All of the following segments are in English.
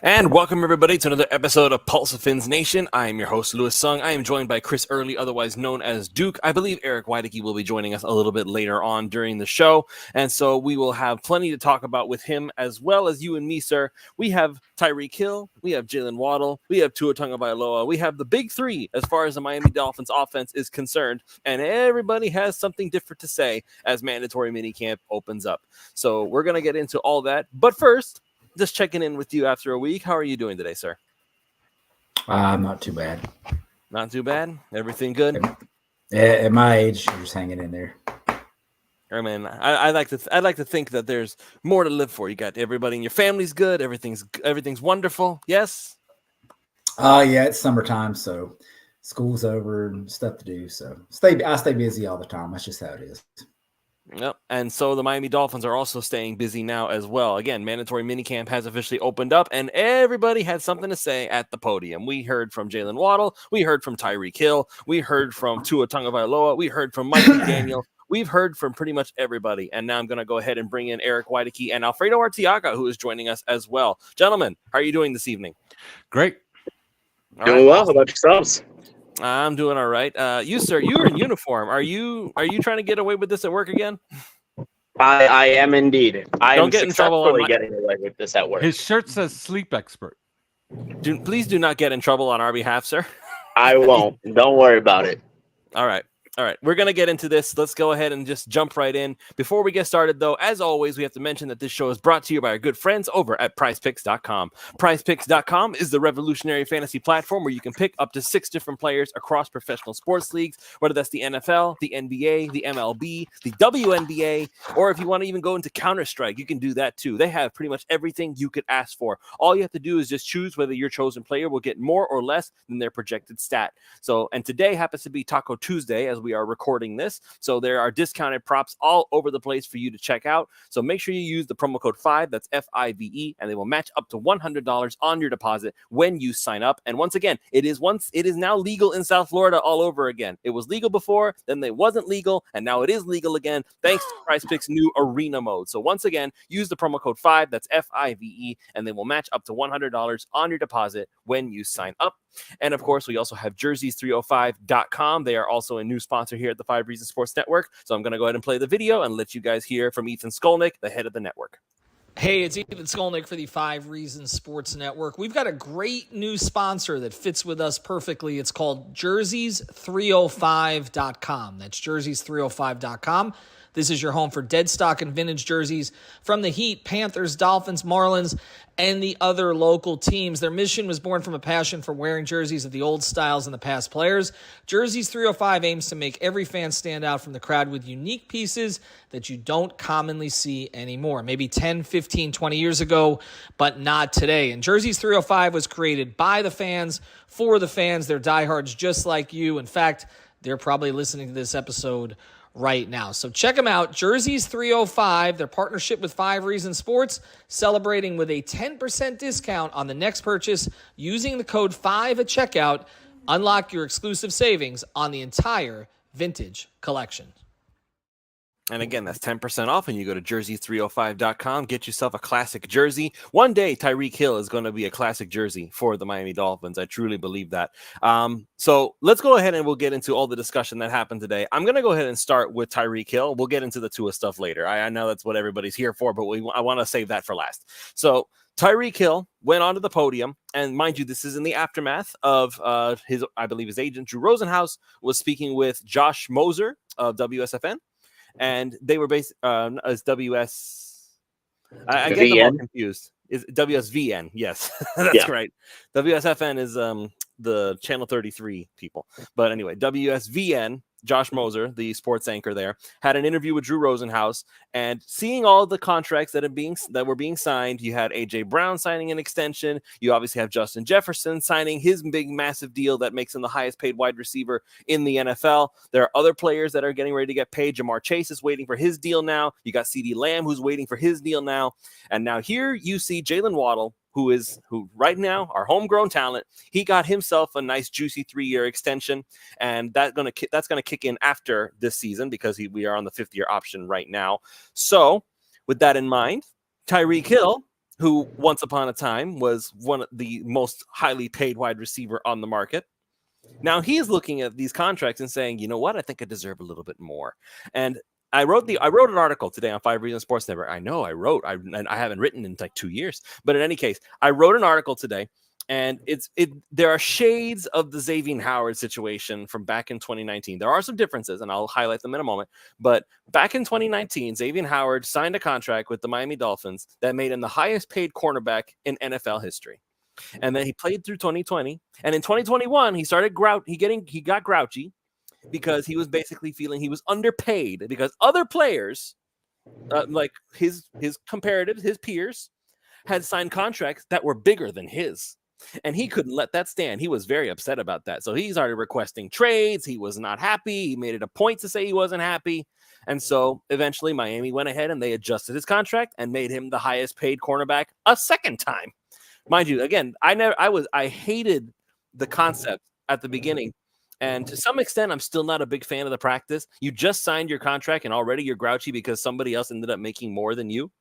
And welcome everybody to another episode of Pulse of Fins Nation. I am your host, Louis Sung. I am joined by Chris Early, otherwise known as Duke. I believe Eric Weideke will be joining us a little bit later on during the show. And so we will have plenty to talk about with him as well as you and me, sir. We have Tyreek Hill, we have Jaylen Waddle, we have Tua Tagovailoa. We have the big three as far as the Miami Dolphins offense is concerned. And everybody has something different to say as mandatory minicamp opens up. So we're going to get into all that. But first, just checking in with you after a week. How are you doing today, sir? Not too bad. Not too bad? Everything good? At my age, you're just hanging in there. I mean, I'd like to think that there's more to live for. You got everybody in your family's good. Everything's wonderful. Yes? Yeah, it's summertime, so school's over and stuff to do. So I stay busy all the time. That's just how it is. Yep. And so the Miami Dolphins are also staying busy now as well. Again, mandatory minicamp has officially opened up, and everybody had something to say at the podium. We heard from Jaylen Waddle. We heard from Tyreek Hill. We heard from Tua Tagovailoa. We heard from Mike McDaniel. We've heard from pretty much everybody. And now I'm going to go ahead and bring in Eric Weideke and Alfredo Arteaga, who is joining us as well. Gentlemen, how are you doing this evening? Great. Doing well. How about yourselves? I'm doing all right. You, sir, you are in uniform. Are you trying to get away with this at work again? I am indeed. I Don't am get in trouble successfully getting away with this at work. His shirt says sleep expert. Please do not get in trouble on our behalf, sir. I won't. Don't worry about it. All right. We're going to get into this. Let's go ahead and just jump right in. Before we get started, though, as always, we have to mention that this show is brought to you by our good friends over at PrizePicks.com. PrizePicks.com is the revolutionary fantasy platform where you can pick up to 6 different players across professional sports leagues, whether that's the NFL, the NBA, the MLB, the WNBA, or if you want to even go into Counter-Strike, you can do that too. They have pretty much everything you could ask for. All you have to do is just choose whether your chosen player will get more or less than their projected stat. And today happens to be Taco Tuesday as we are recording this. So there are discounted props all over the place for you to check out. So make sure you use the promo code 5, that's FIVE, and they will match up to $100 on your deposit when you sign up. And once again, it is now legal in South Florida all over again. It was legal before, then it wasn't legal, and now it is legal again thanks to PrizePicks' new arena mode. So once again, use the promo code 5, that's FIVE, and they will match up to $100 on your deposit when you sign up. And of course, we also have jerseys305.com. They are also a new sponsor here at the 5 Reasons Sports Network. So I'm going to go ahead and play the video and let you guys hear from Ethan Skolnick, the head of the network. Hey, it's Ethan Skolnick for the 5 Reasons Sports Network. We've got a great new sponsor that fits with us perfectly. It's called jerseys305.com. That's jerseys305.com. This is your home for dead stock and vintage jerseys from the Heat, Panthers, Dolphins, Marlins, and the other local teams. Their mission was born from a passion for wearing jerseys of the old styles and the past players. Jerseys 305 aims to make every fan stand out from the crowd with unique pieces that you don't commonly see anymore. Maybe 10, 15, 20 years ago, but not today. And Jerseys 305 was created by the fans, for the fans. They're diehards just like you. In fact, they're probably listening to this episode right now. So check them out, Jerseys 305, their partnership with 5 Reasons Sports, celebrating with a 10% discount on the next purchase using the code 5 at checkout. Unlock your exclusive savings on the entire vintage collection. And again, that's 10% off, and you go to jerseys305.com, get yourself a classic jersey. One day, Tyreek Hill is going to be a classic jersey for the Miami Dolphins. I truly believe that. So let's go ahead and we'll get into all the discussion that happened today. I'm going to go ahead and start with Tyreek Hill. We'll get into the Tua stuff later. I know that's what everybody's here for, but I want to save that for last. So Tyreek Hill went onto the podium, and mind you, this is in the aftermath of I believe his agent, Drew Rosenhaus, was speaking with Josh Moser of WSFN. And they were based as WS. I get them all confused. Is WSVN? Yes, that's right. WSFN is the Channel 33 people. But anyway, WSVN. Josh Moser, the sports anchor there, had an interview with Drew Rosenhaus, and seeing all the contracts that were being signed, you had AJ Brown signing an extension. You obviously have Justin Jefferson signing his big, massive deal that makes him the highest paid wide receiver in the NFL. There are other players that are getting ready to get paid. Jamar Chase is waiting for his deal now. You got CeeDee Lamb, who's waiting for his deal now. And now here you see Jaylen Waddle, who right now our homegrown talent. He got himself a nice juicy 3-year extension, and that's gonna kick in after this season because we are on the 5th year option right now. So with that in mind, Tyreek Hill, who once upon a time was one of the most highly paid wide receiver on the market. Now he's looking at these contracts and saying, you know what, I think I deserve a little bit more. And I wrote an article today on 5 Reasons Sports Network. I know I haven't written in like 2 years, but in any case, I wrote an article today, and there are shades of the Xavier Howard situation from back in 2019. There are some differences, and I'll highlight them in a moment. But back in 2019, Xavier Howard signed a contract with the Miami Dolphins that made him the highest paid cornerback in NFL history. And then he played through 2020, and in 2021 he started he got grouchy because he was basically feeling he was underpaid because other players, like his comparatives, his peers, had signed contracts that were bigger than his, and he couldn't let that stand. He was very upset about that, so he started requesting trades. He was not happy. He made it a point to say he wasn't happy, and so eventually Miami went ahead and they adjusted his contract and made him the highest paid cornerback a second time. Mind you, again, I hated the concept at the beginning. And to some extent, I'm still not a big fan of the practice. You just signed your contract and already you're grouchy because somebody else ended up making more than you.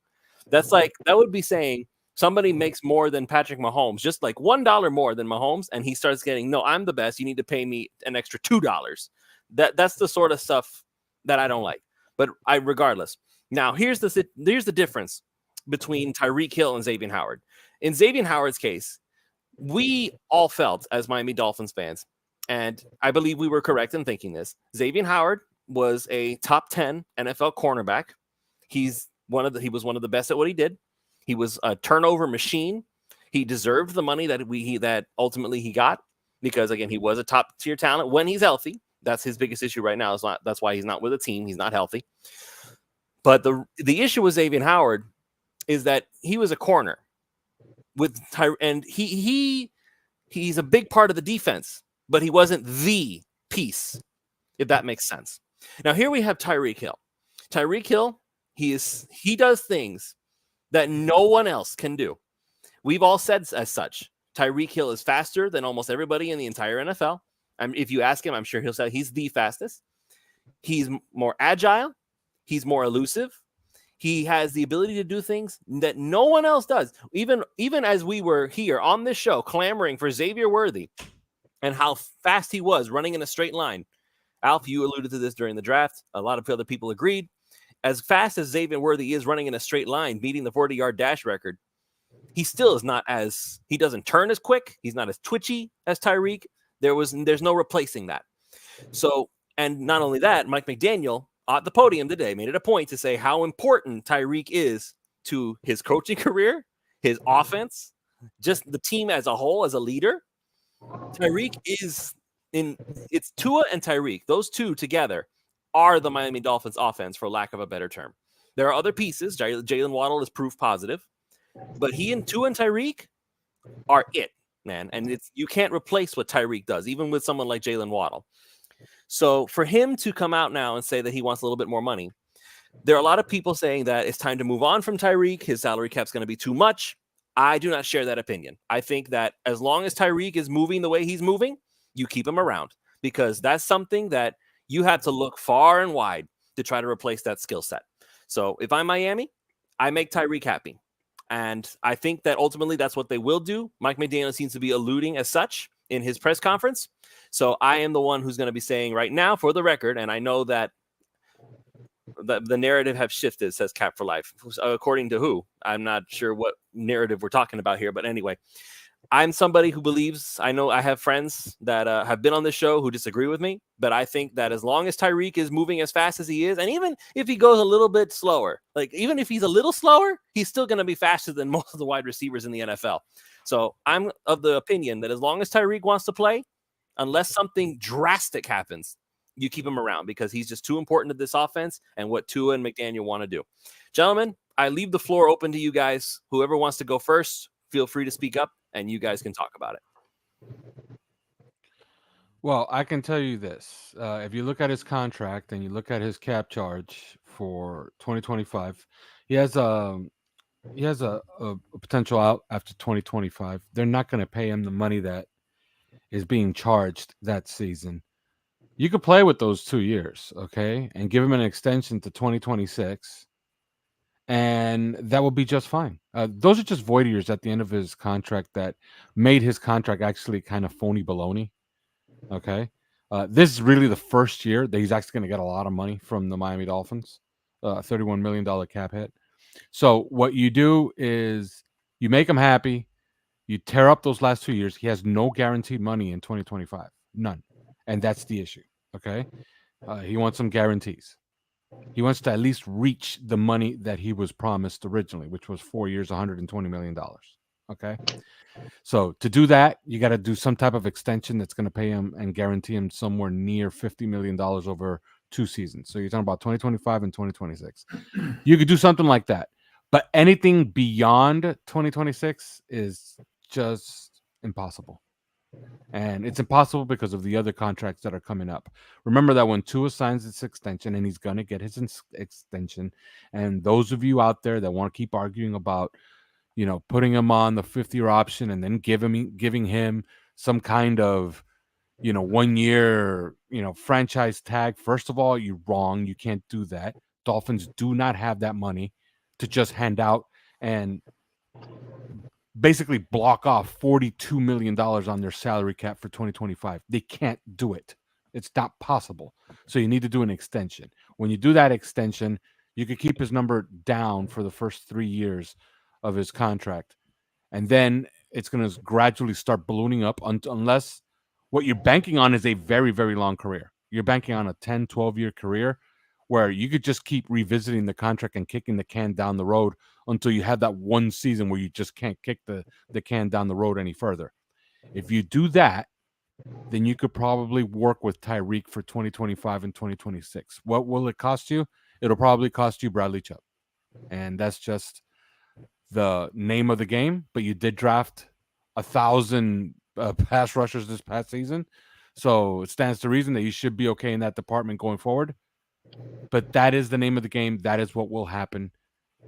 That would be saying somebody makes more than Patrick Mahomes, just like $1 more than Mahomes, and he starts getting, no, I'm the best. You need to pay me an extra $2. That's the sort of stuff that I don't like. But regardless. Now, here's the difference between Tyreek Hill and Xavier Howard. In Xavier Howard's case, we all felt as Miami Dolphins fans, and I believe we were correct in thinking this, Xavier Howard was a top 10 NFL cornerback. He was one of the best at what he did. He was a turnover machine. He deserved the money that ultimately he got because, again, he was a top tier talent when he's healthy. That's his biggest issue right now. That's why he's not with a team. He's not healthy. But the issue with Xavier Howard is that he was a corner with and he's a big part of the defense, but he wasn't the piece, if that makes sense. Now here we have Tyreek Hill. Tyreek Hill, he does things that no one else can do. We've all said as such. Tyreek Hill is faster than almost everybody in the entire NFL. If you ask him, I'm sure he'll say he's the fastest. He's more agile. He's more elusive. He has the ability to do things that no one else does. Even as we were here on this show clamoring for Xavier Worthy and how fast he was running in a straight line. Alf, you alluded to this during the draft. A lot of other people agreed. As fast as Xavier Worthy is running in a straight line, beating the 40-yard dash record, he still is not he doesn't turn as quick. He's not as twitchy as Tyreek. There's no replacing that. So, and not only that, Mike McDaniel at the podium today made it a point to say how important Tyreek is to his coaching career, his offense, just the team as a whole, as a leader. Tyreek it's Tua and Tyreek. Those two together are the Miami Dolphins offense, for lack of a better term. There are other pieces. Jaylen Waddle is proof positive, but Tua and Tyreek are it, man. And you can't replace what Tyreek does, even with someone like Jaylen Waddle. So for him to come out now and say that he wants a little bit more money, there are a lot of people saying that it's time to move on from Tyreek. His salary cap's going to be too much. I do not share that opinion. I think that as long as Tyreek is moving the way he's moving, you keep him around, because that's something that you have to look far and wide to try to replace that skill set. So if I'm Miami, I make Tyreek happy. And I think that ultimately that's what they will do. Mike McDaniel seems to be alluding as such in his press conference. So I am the one who's going to be saying right now, for the record, and I know that the narrative have shifted, says Cap for Life. According to who? I'm not sure what narrative we're talking about here. But anyway, I'm somebody who believes, I know I have friends that have been on this show who disagree with me, but I think that as long as Tyreek is moving as fast as he is, and even if he goes a little bit slower, like even if he's a little slower, he's still going to be faster than most of the wide receivers in the NFL. So I'm of the opinion that as long as Tyreek wants to play, unless something drastic happens, you keep him around, because he's just too important to this offense and what Tua and McDaniel want to do. Gentlemen, I leave the floor open to you guys. Whoever wants to go first, feel free to speak up, and you guys can talk about it. Well, I can tell you this. If you look at his contract and you look at his cap charge for 2025, he has a potential out after 2025. They're not going to pay him the money that is being charged that season. You could play with those 2 years, okay, and give him an extension to 2026 and that will be just fine. Those are just void years at the end of his contract that made his contract actually kind of phony baloney. Okay. This is really the first year that he's actually going to get a lot of money from the Miami Dolphins, $31 million cap hit. So what you do is you make him happy. You tear up those last 2 years. He has no guaranteed money in 2025, none. And that's the issue. Okay. He wants some guarantees. He wants to at least reach the money that he was promised originally, which was 4 years, $120 million. Okay. So to do that, you got to do some type of extension that's going to pay him and guarantee him somewhere near $50 million over 2 seasons. So you're talking about 2025 and 2026. You could do something like that. But anything beyond 2026 is just impossible. And it's impossible because of the other contracts that are coming up. Remember that when Tua signs this extension, and he's going to get his extension, and those of you out there that want to keep arguing about, putting him on the 5th-year option and then giving him some kind of, 1-year, franchise tag. First of all, you're wrong. You can't do that. Dolphins do not have that money to just hand out and basically block off $42 million on their salary cap for 2025. They can't do it. It's not possible. So you need to do an extension. When you do that extension, you could keep his number down for the first 3 years of his contract. And then it's going to gradually start ballooning up unless what you're banking on is a very, very long career. You're banking on a 10, 12-year career where you could just keep revisiting the contract and kicking the can down the road until you have that one season where you just can't kick the can down the road any further. If you do that, then you could probably work with Tyreek for 2025 and 2026. What will it cost you? It'll probably cost you Bradley Chubb. And that's just the name of the game. But you did draft 1,000 pass rushers this past season. So it stands to reason that you should be okay in that department going forward. But that is the name of the game. That is what will happen.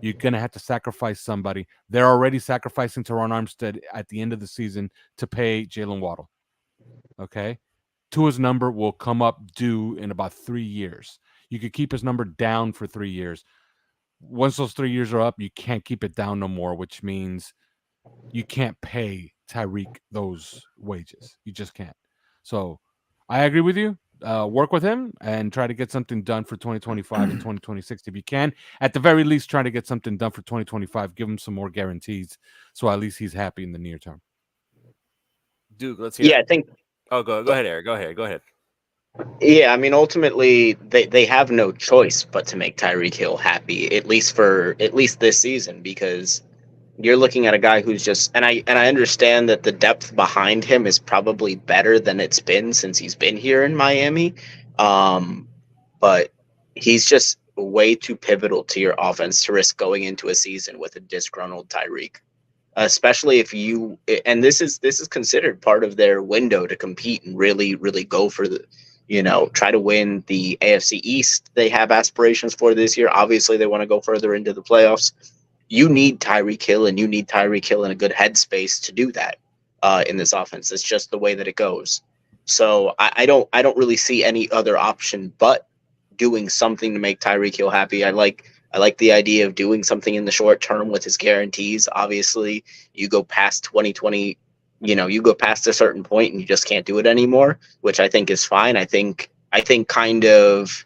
You're going to have to sacrifice somebody. They're already sacrificing Teron Armstead at the end of the season to pay Jaylen Waddle. Okay? Tua's number will come up due in about 3 years. You could keep his number down for 3 years. Once those 3 years are up, you can't keep it down no more, which means you can't pay Tyreek those wages. You just can't. So I agree with you. Work with him and try to get something done for 2025 and 2026 if you can. At the very least, try to get something done for 2025. Give him some more guarantees so at least he's happy in the near term. Duke, let's hear. Yeah, I think. Oh, go ahead, Eric. Go ahead. Yeah, I mean, ultimately, they have no choice but to make Tyreek Hill happy, at least this season, because you're looking at a guy who's just, and I understand that the depth behind him is probably better than it's been since he's been here in Miami, but he's just way too pivotal to your offense to risk going into a season with a disgruntled Tyreek, especially if you, and this is considered part of their window to compete and really, really go for the, try to win the AFC East. They have aspirations for this year. Obviously, they want to go further into the playoffs. You need Tyreek Hill, and you need Tyreek Hill in a good headspace to do that in this offense. It's just the way that it goes. So I don't really see any other option but doing something to make Tyreek Hill happy. I like the idea of doing something in the short term with his guarantees. Obviously, you go past 2020, you go past a certain point and you just can't do it anymore, which I think is fine. I think kind of,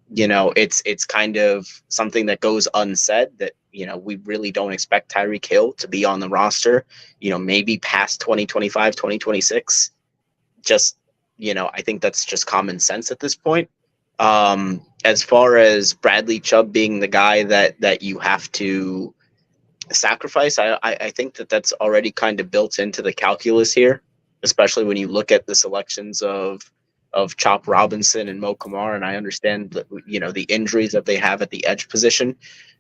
it's kind of something that goes unsaid that, we really don't expect Tyreek Hill to be on the roster, maybe past 2025, 2026. Just, I think that's just common sense at this point. As far as Bradley Chubb being the guy that you have to sacrifice, I think that's already kind of built into the calculus here, especially when you look at the selections of Chop Robinson and Mo Kamar, and I understand that, the injuries that they have at the edge position,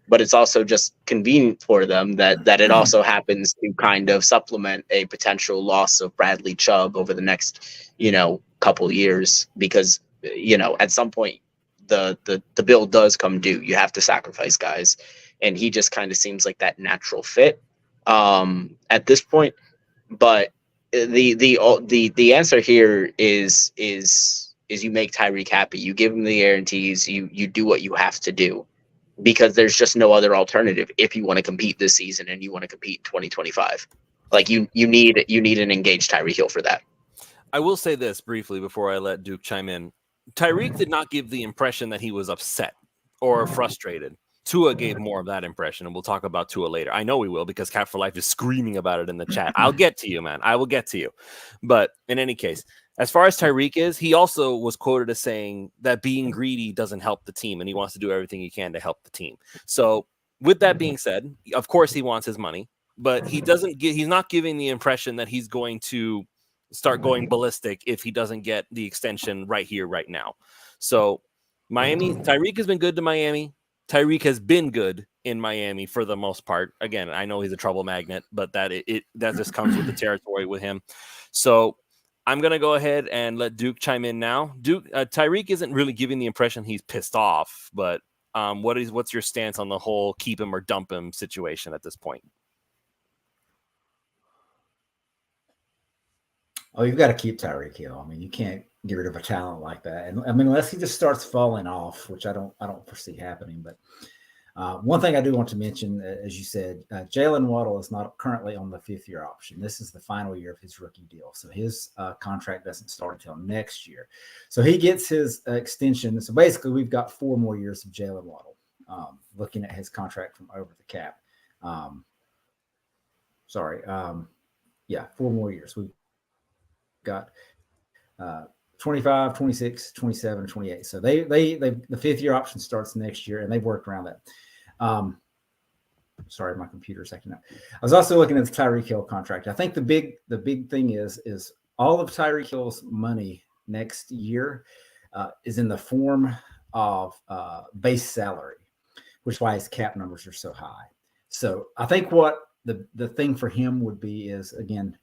but it's also just convenient for them that it also happens to kind of supplement a potential loss of Bradley Chubb over the next, couple years, because, at some point the bill does come due. You have to sacrifice guys, and he just kind of seems like that natural fit at this point. But the answer here is you make Tyreek happy. You give him the guarantees. You do what you have to do. because there's just no other alternative if you want to compete this season and you want to compete in 2025. Like you need an engaged Tyreek Hill for that. I will say this briefly before I let Duke chime in. Tyreek did not give the impression that he was upset or frustrated. Tua gave more of that impression, and we'll talk about Tua later. I know we will, because Cat for Life is screaming about it in the chat. I'll get to you, man. I will get to you. But in any case, as far as Tyreek is, he also was quoted as saying that being greedy doesn't help the team, and he wants to do everything he can to help the team. So with that being said, of course he wants his money, but he's not giving the impression that he's going to start going ballistic if he doesn't get the extension right here, right now. So Tyreek has been good to Miami. Tyreek has been good in Miami for the most part. Again, I know he's a trouble magnet, but that just comes with the territory with him. So I'm going to go ahead and let Duke chime in now. Duke, Tyreek isn't really giving the impression he's pissed off, but what's your stance on the whole keep him or dump him situation at this point? Oh, you've got to keep Tyreek Hill. I mean, you can't get rid of a talent like that. And I mean, unless he just starts falling off, which I don't foresee happening. But one thing I do want to mention, as you said, Jaylen Waddle is not currently on the 5th-year option. This is the final year of his rookie deal. So his contract doesn't start until next year. So he gets his extension. So basically, we've got 4 more years of Jaylen Waddle, looking at his contract from over the cap. 4 more years. We've got 25, 26, 27, 28. So they the 5th-year option starts next year, and they've worked around that. Sorry, my computer's acting up. I was also looking at the Tyreek Hill contract. I think the big thing is all of Tyreek Hill's money next year is in the form of base salary, which is why his cap numbers are so high. So I think what the thing for him would be is, again,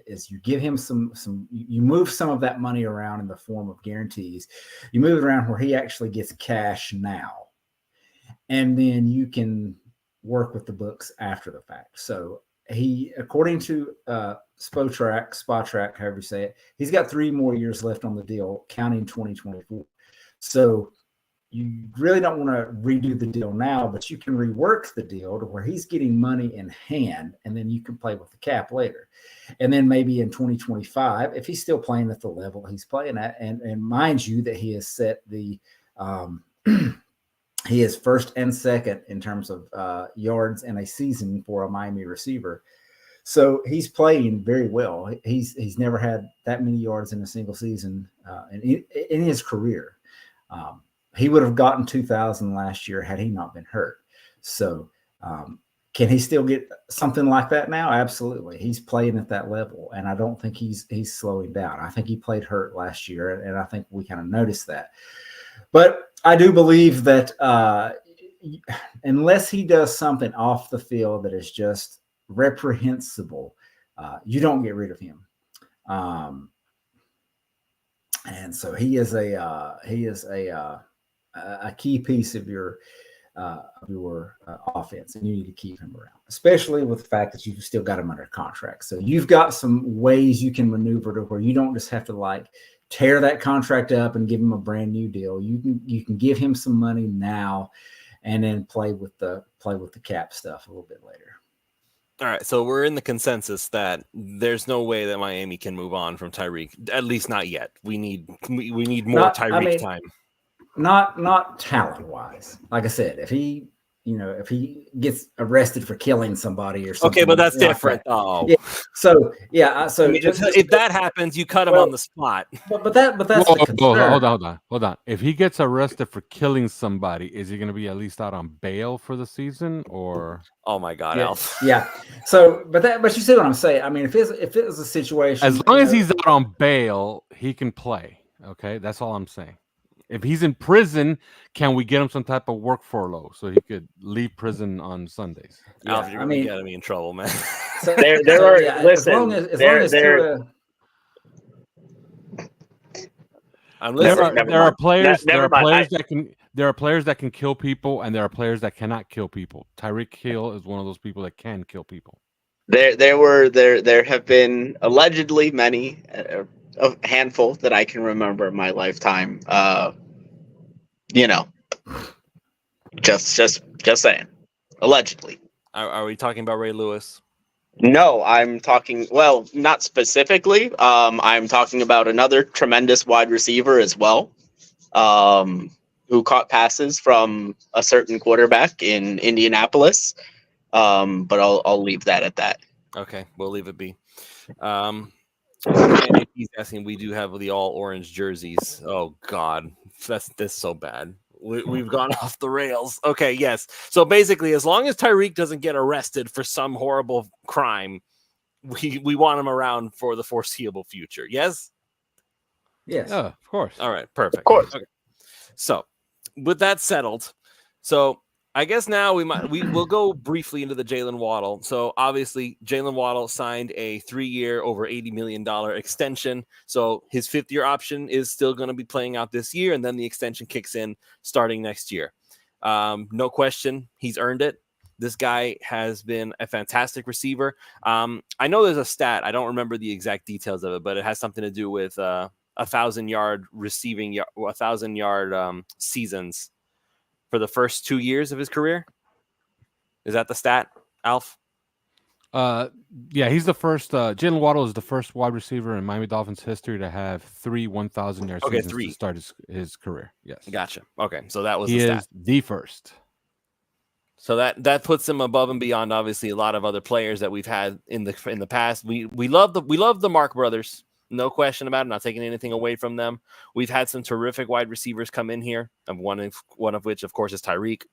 is you give him you move some of that money around in the form of guarantees. You move it around where he actually gets cash now, and then you can work with the books after the fact. So he, according to Spotrac, however you say it, he's got 3 more years left on the deal, counting 2024. So you really don't want to redo the deal now, but you can rework the deal to where he's getting money in hand, and then you can play with the cap later. And then maybe in 2025, if he's still playing at the level he's playing at, and mind you that he has set the he is first and second in terms of yards in a season for a Miami receiver. So he's playing very well. He's never had that many yards in a single season in his career. He would have gotten 2,000 last year had he not been hurt. So can he still get something like that now? Absolutely. He's playing at that level, and I don't think he's slowing down. I think he played hurt last year, and I think we kind of noticed that. But I do believe that unless he does something off the field that is just reprehensible, you don't get rid of him. And so he is a key piece of your offense, and you need to keep him around, especially with the fact that you've still got him under contract. So you've got some ways you can maneuver to where you don't just have to tear that contract up and give him a brand new deal. You can give him some money now, and then play with the cap stuff a little bit later. All right, so we're in the consensus that there's no way that Miami can move on from Tyreek, at least not yet. We need more Tyreek time. Not talent wise. Like I said, if he gets arrested for killing somebody or something. Okay, but that's different. Oh, yeah. So I mean, if that happens, you cut him on the spot. But that's the concern. Hold on. If he gets arrested for killing somebody, is he going to be at least out on bail for the season, or? Oh my God, Alf. Yeah. So, but you see what I'm saying. I mean, if it was a situation, as long as he's out on bail, he can play. Okay, that's all I'm saying. If he's in prison, can we get him some type of work furlough so he could leave prison on Sundays? Alf, you're really getting me in trouble, man. So there are listen. There are players that can kill people, and there are players that cannot kill people. Tyreek Hill is one of those people that can kill people. There have been allegedly many. A handful that I can remember in my lifetime, Just saying. Allegedly. Are we talking about Ray Lewis? No, I'm talking, well, not specifically. I'm talking about another tremendous wide receiver as well, who caught passes from a certain quarterback in Indianapolis. But I'll leave that at that. Okay, we'll leave it be. And he's asking, we do have the all orange jerseys. Oh God, that's so bad. We've gone off the rails. Okay, yes. So basically, as long as Tyreek doesn't get arrested for some horrible crime, we want him around for the foreseeable future. Yes. Yes. Yeah, of course. All right. Perfect. Of course. Okay. So, with that settled, so I guess now we'll go briefly into the Jaylen Waddle. So obviously Jaylen Waddle signed a 3-year, over $80 million extension. So his 5th-year option is still going to be playing out this year, and then the extension kicks in starting next year. No question, he's earned it. This guy has been a fantastic receiver. I know there's a stat. I don't remember the exact details of it, but it has something to do with 1,000-yard receiving, 1,000-yard seasons for the first 2 years of his career. Is that the stat, Alf? Yeah, he's the first. Jaylen Waddle is the first wide receiver in Miami Dolphins history to have 3 1,000-yard seasons to start his career. Yes, gotcha. Okay, so that was he the stat. is the first. So that puts him above and beyond, obviously, a lot of other players that we've had in the past. We love the Mark brothers, no question about it. Not taking anything away from them. We've had some terrific wide receivers come in here, and one of which, of course, is Tyreek.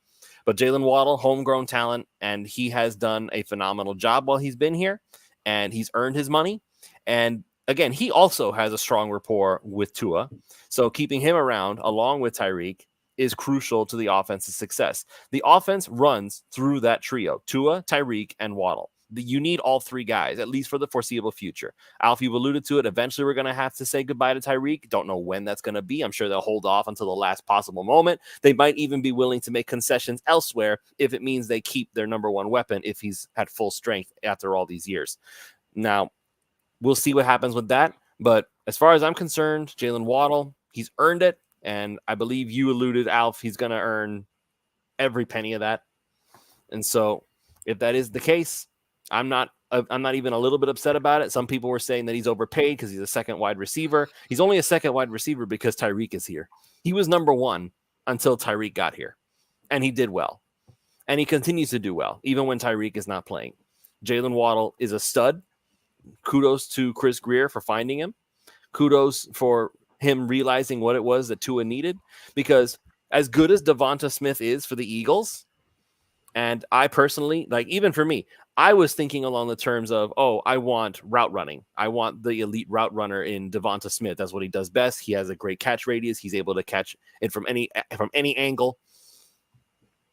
But Jaylen Waddle, homegrown talent, and he has done a phenomenal job while he's been here, and he's earned his money. And again, he also has a strong rapport with Tua, so keeping him around along with Tyreek is crucial to the offense's success. The offense runs through that trio: Tua, Tyreek, and Waddle. You need all 3 guys, at least for the foreseeable future. Alf, you've alluded to it. Eventually, we're going to have to say goodbye to Tyreek. Don't know when that's going to be. I'm sure they'll hold off until the last possible moment. They might even be willing to make concessions elsewhere if it means they keep their number 1 weapon if he's at full strength after all these years. Now, we'll see what happens with that. But as far as I'm concerned, Jaylen Waddle, he's earned it. And I believe you alluded, Alf, he's going to earn every penny of that. And so if that is the case, I'm not even a little bit upset about it. Some people were saying that he's overpaid because he's a second wide receiver. He's only a second wide receiver because Tyreek is here. He was number 1 until Tyreek got here, and he did well. And he continues to do well, even when Tyreek is not playing. Jaylen Waddle is a stud. Kudos to Chris Greer for finding him. Kudos for him realizing what it was that Tua needed, because as good as Devonta Smith is for the Eagles, and I personally, like, even for me, I was thinking along the terms of, I want route running. I want the elite route runner in Devonta Smith. That's what he does best. He has a great catch radius. He's able to catch it from any angle.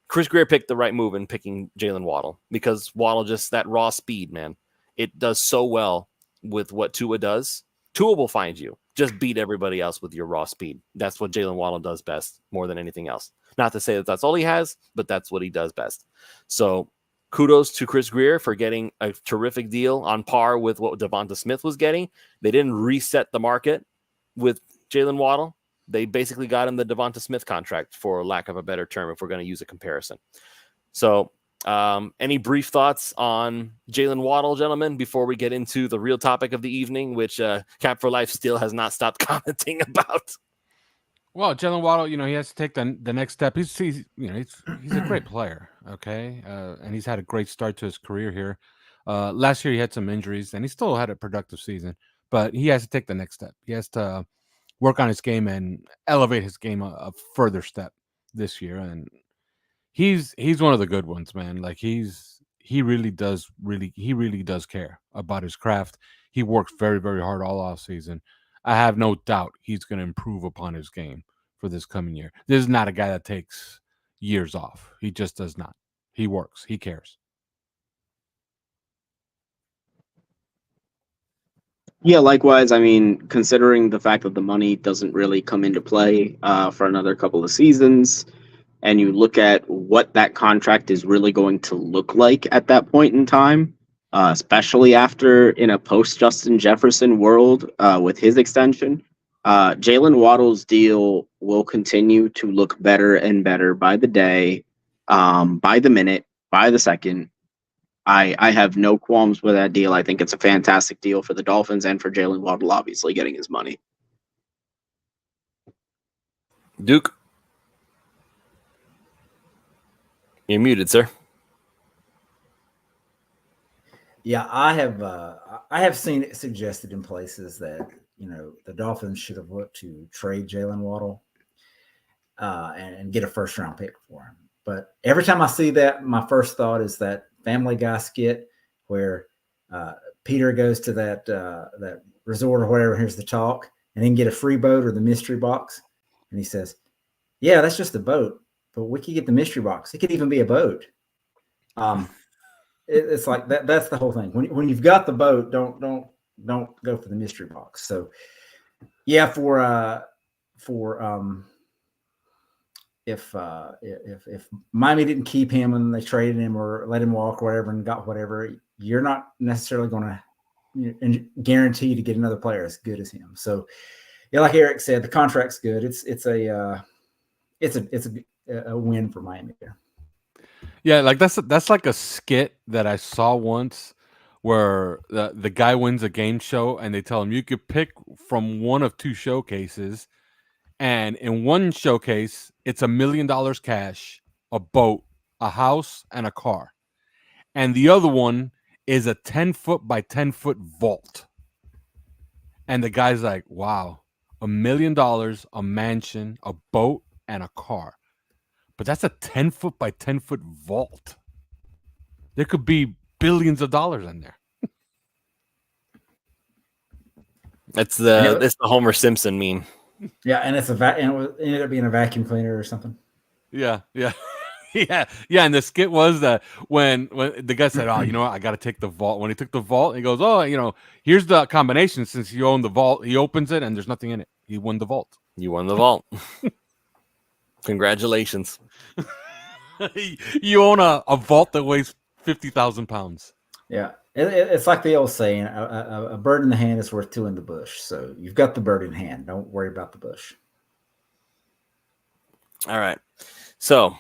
Chris Greer picked the right move in picking Jaylen Waddle, because Waddle, just that raw speed, man, it does so well with what Tua does. Tua will find you. Just beat everybody else with your raw speed. That's what Jaylen Waddle does best, more than anything else. Not to say that that's all he has, but that's what he does best. So kudos to Chris Greer for getting a terrific deal on par with what Devonta Smith was getting. They didn't reset the market with Jaylen Waddle. They basically got him the Devonta Smith contract, for lack of a better term, if we're going to use a comparison. So any brief thoughts on Jaylen Waddle, gentlemen, before we get into the real topic of the evening, which Cap for Life still has not stopped commenting about? Well, Jaylen Waddle, he has to take the next step. He's a great player, okay, and he's had a great start to his career here. Last year he had some injuries, and he still had a productive season, but he has to take the next step. He has to work on his game and elevate his game a further step this year, and he's one of the good ones, man. Like, he really does care about his craft. He works very, very hard all off season. I have no doubt he's going to improve upon his game for this coming year. This is not a guy that takes years off. He just does not. He works. He cares. Yeah, likewise. I mean, considering the fact that the money doesn't really come into play for another couple of seasons, and you look at what that contract is really going to look like at that point in time, especially after in a post-Justin Jefferson world with his extension, Jaylen Waddle's deal will continue to look better and better by the day. by the minute, by the second. I have no qualms with that deal. I think it's a fantastic deal for the Dolphins and for Jaylen Waddle, obviously getting his money. Duke, you're muted, sir. Yeah, I have seen it suggested in places that the Dolphins should have looked to trade Jaylen Waddle and get a first round pick for him. But every time I see that, my first thought is that Family Guy skit where Peter goes to that resort or whatever. Here's the talk, and then get a free boat or the mystery box, and he says, "Yeah, that's just a boat, but we could get the mystery box. It could even be a boat." It's like that. That's the whole thing. When you've got the boat, don't go for the mystery box. So, yeah, if Miami didn't keep him and they traded him or let him walk or whatever and got whatever, you're not necessarily going to guarantee to get another player as good as him. So, yeah, like Eric said, the contract's good. It's a win for Miami there. Yeah, like that's like a skit that I saw once where the guy wins a game show and they tell him you could pick from one of two showcases, and in one showcase it's $1 million cash, a boat, a house, and a car, and the other one is a 10-foot by 10-foot vault. And the guy's like, wow, $1 million, a mansion, a boat, and a car. But that's a 10-foot by 10-foot vault. There could be billions of dollars in there. It's the Homer Simpson meme. Yeah, and it ended up being a vacuum cleaner or something. Yeah. Yeah. And the skit was that when the guy said, "Oh, you know what? I got to take the vault." When he took the vault, he goes, "Oh, here's the combination. Since you own the vault," he opens it and there's nothing in it. He won the vault. You won the vault. Congratulations. You own a vault that weighs 50,000 pounds. Yeah, it's like the old saying: a bird in the hand is worth two in the bush. So you've got the bird in hand. Don't worry about the bush. All right. So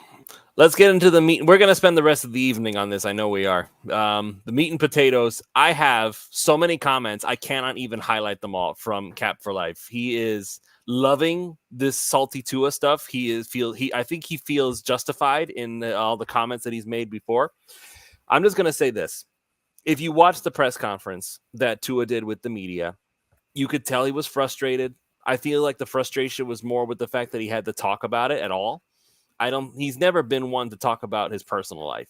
let's get into the meat. We're going to spend the rest of the evening on this. I know we are. The meat and potatoes. I have so many comments. I cannot even highlight them all from Cap for Life. He is loving this salty Tua stuff. I think he feels justified in all the comments that he's made before. I'm just going to say this. If you watch the press conference that Tua did with the media, you could tell he was frustrated. I feel like the frustration was more with the fact that he had to talk about it at all. He's never been one to talk about his personal life.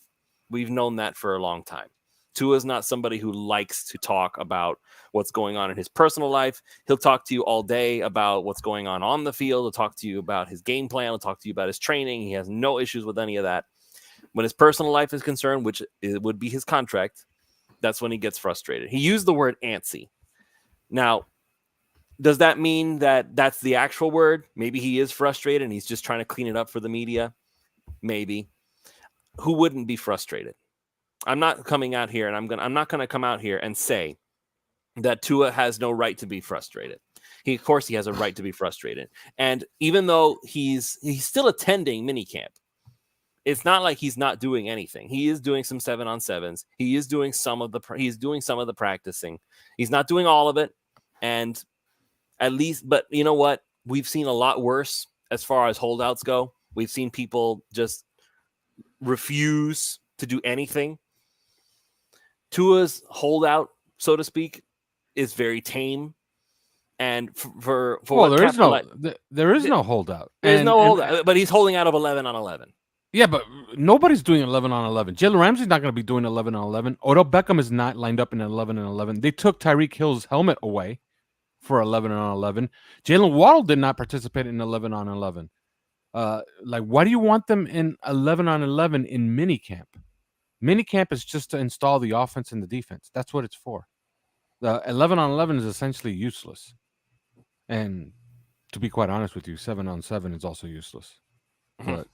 We've known that for a long time. Tua's not somebody who likes to talk about what's going on in his personal life. He'll talk to you all day about what's going on the field. He'll talk to you about his game plan. He'll talk to you about his training. He has no issues with any of that. When his personal life is concerned, which it would be his contract, that's when he gets frustrated. He used the word antsy. Now, does that mean that that's the actual word? Maybe he is frustrated and he's just trying to clean it up for the media. Maybe. Who wouldn't be frustrated? I'm not coming out here and I'm not going to come out here and say that Tua has no right to be frustrated. Of course he has a right to be frustrated. And even though he's still attending minicamp, it's not like he's not doing anything. He is doing some 7-on-7s. He is doing some of the practicing. He's not doing all of it. And at least, but you know what? We've seen a lot worse as far as holdouts go. We've seen people just refuse to do anything. Tua's holdout, so to speak, is very tame. And for there is no holdout. There's no holdout, but he's holding out of 11-on-11. Yeah, but nobody's doing 11-on-11. Jalen Ramsey's not going to be doing 11-on-11. Odell Beckham is not lined up in 11-on-11. They took Tyreek Hill's helmet away for 11-on-11. Jaylen Waddle did not participate in 11-on-11. Why do you want them in 11-on-11 in minicamp? Minicamp is just to install the offense and the defense. That's what it's for. The 11-on-11 is essentially useless. And to be quite honest with you, 7-on-7 is also useless. But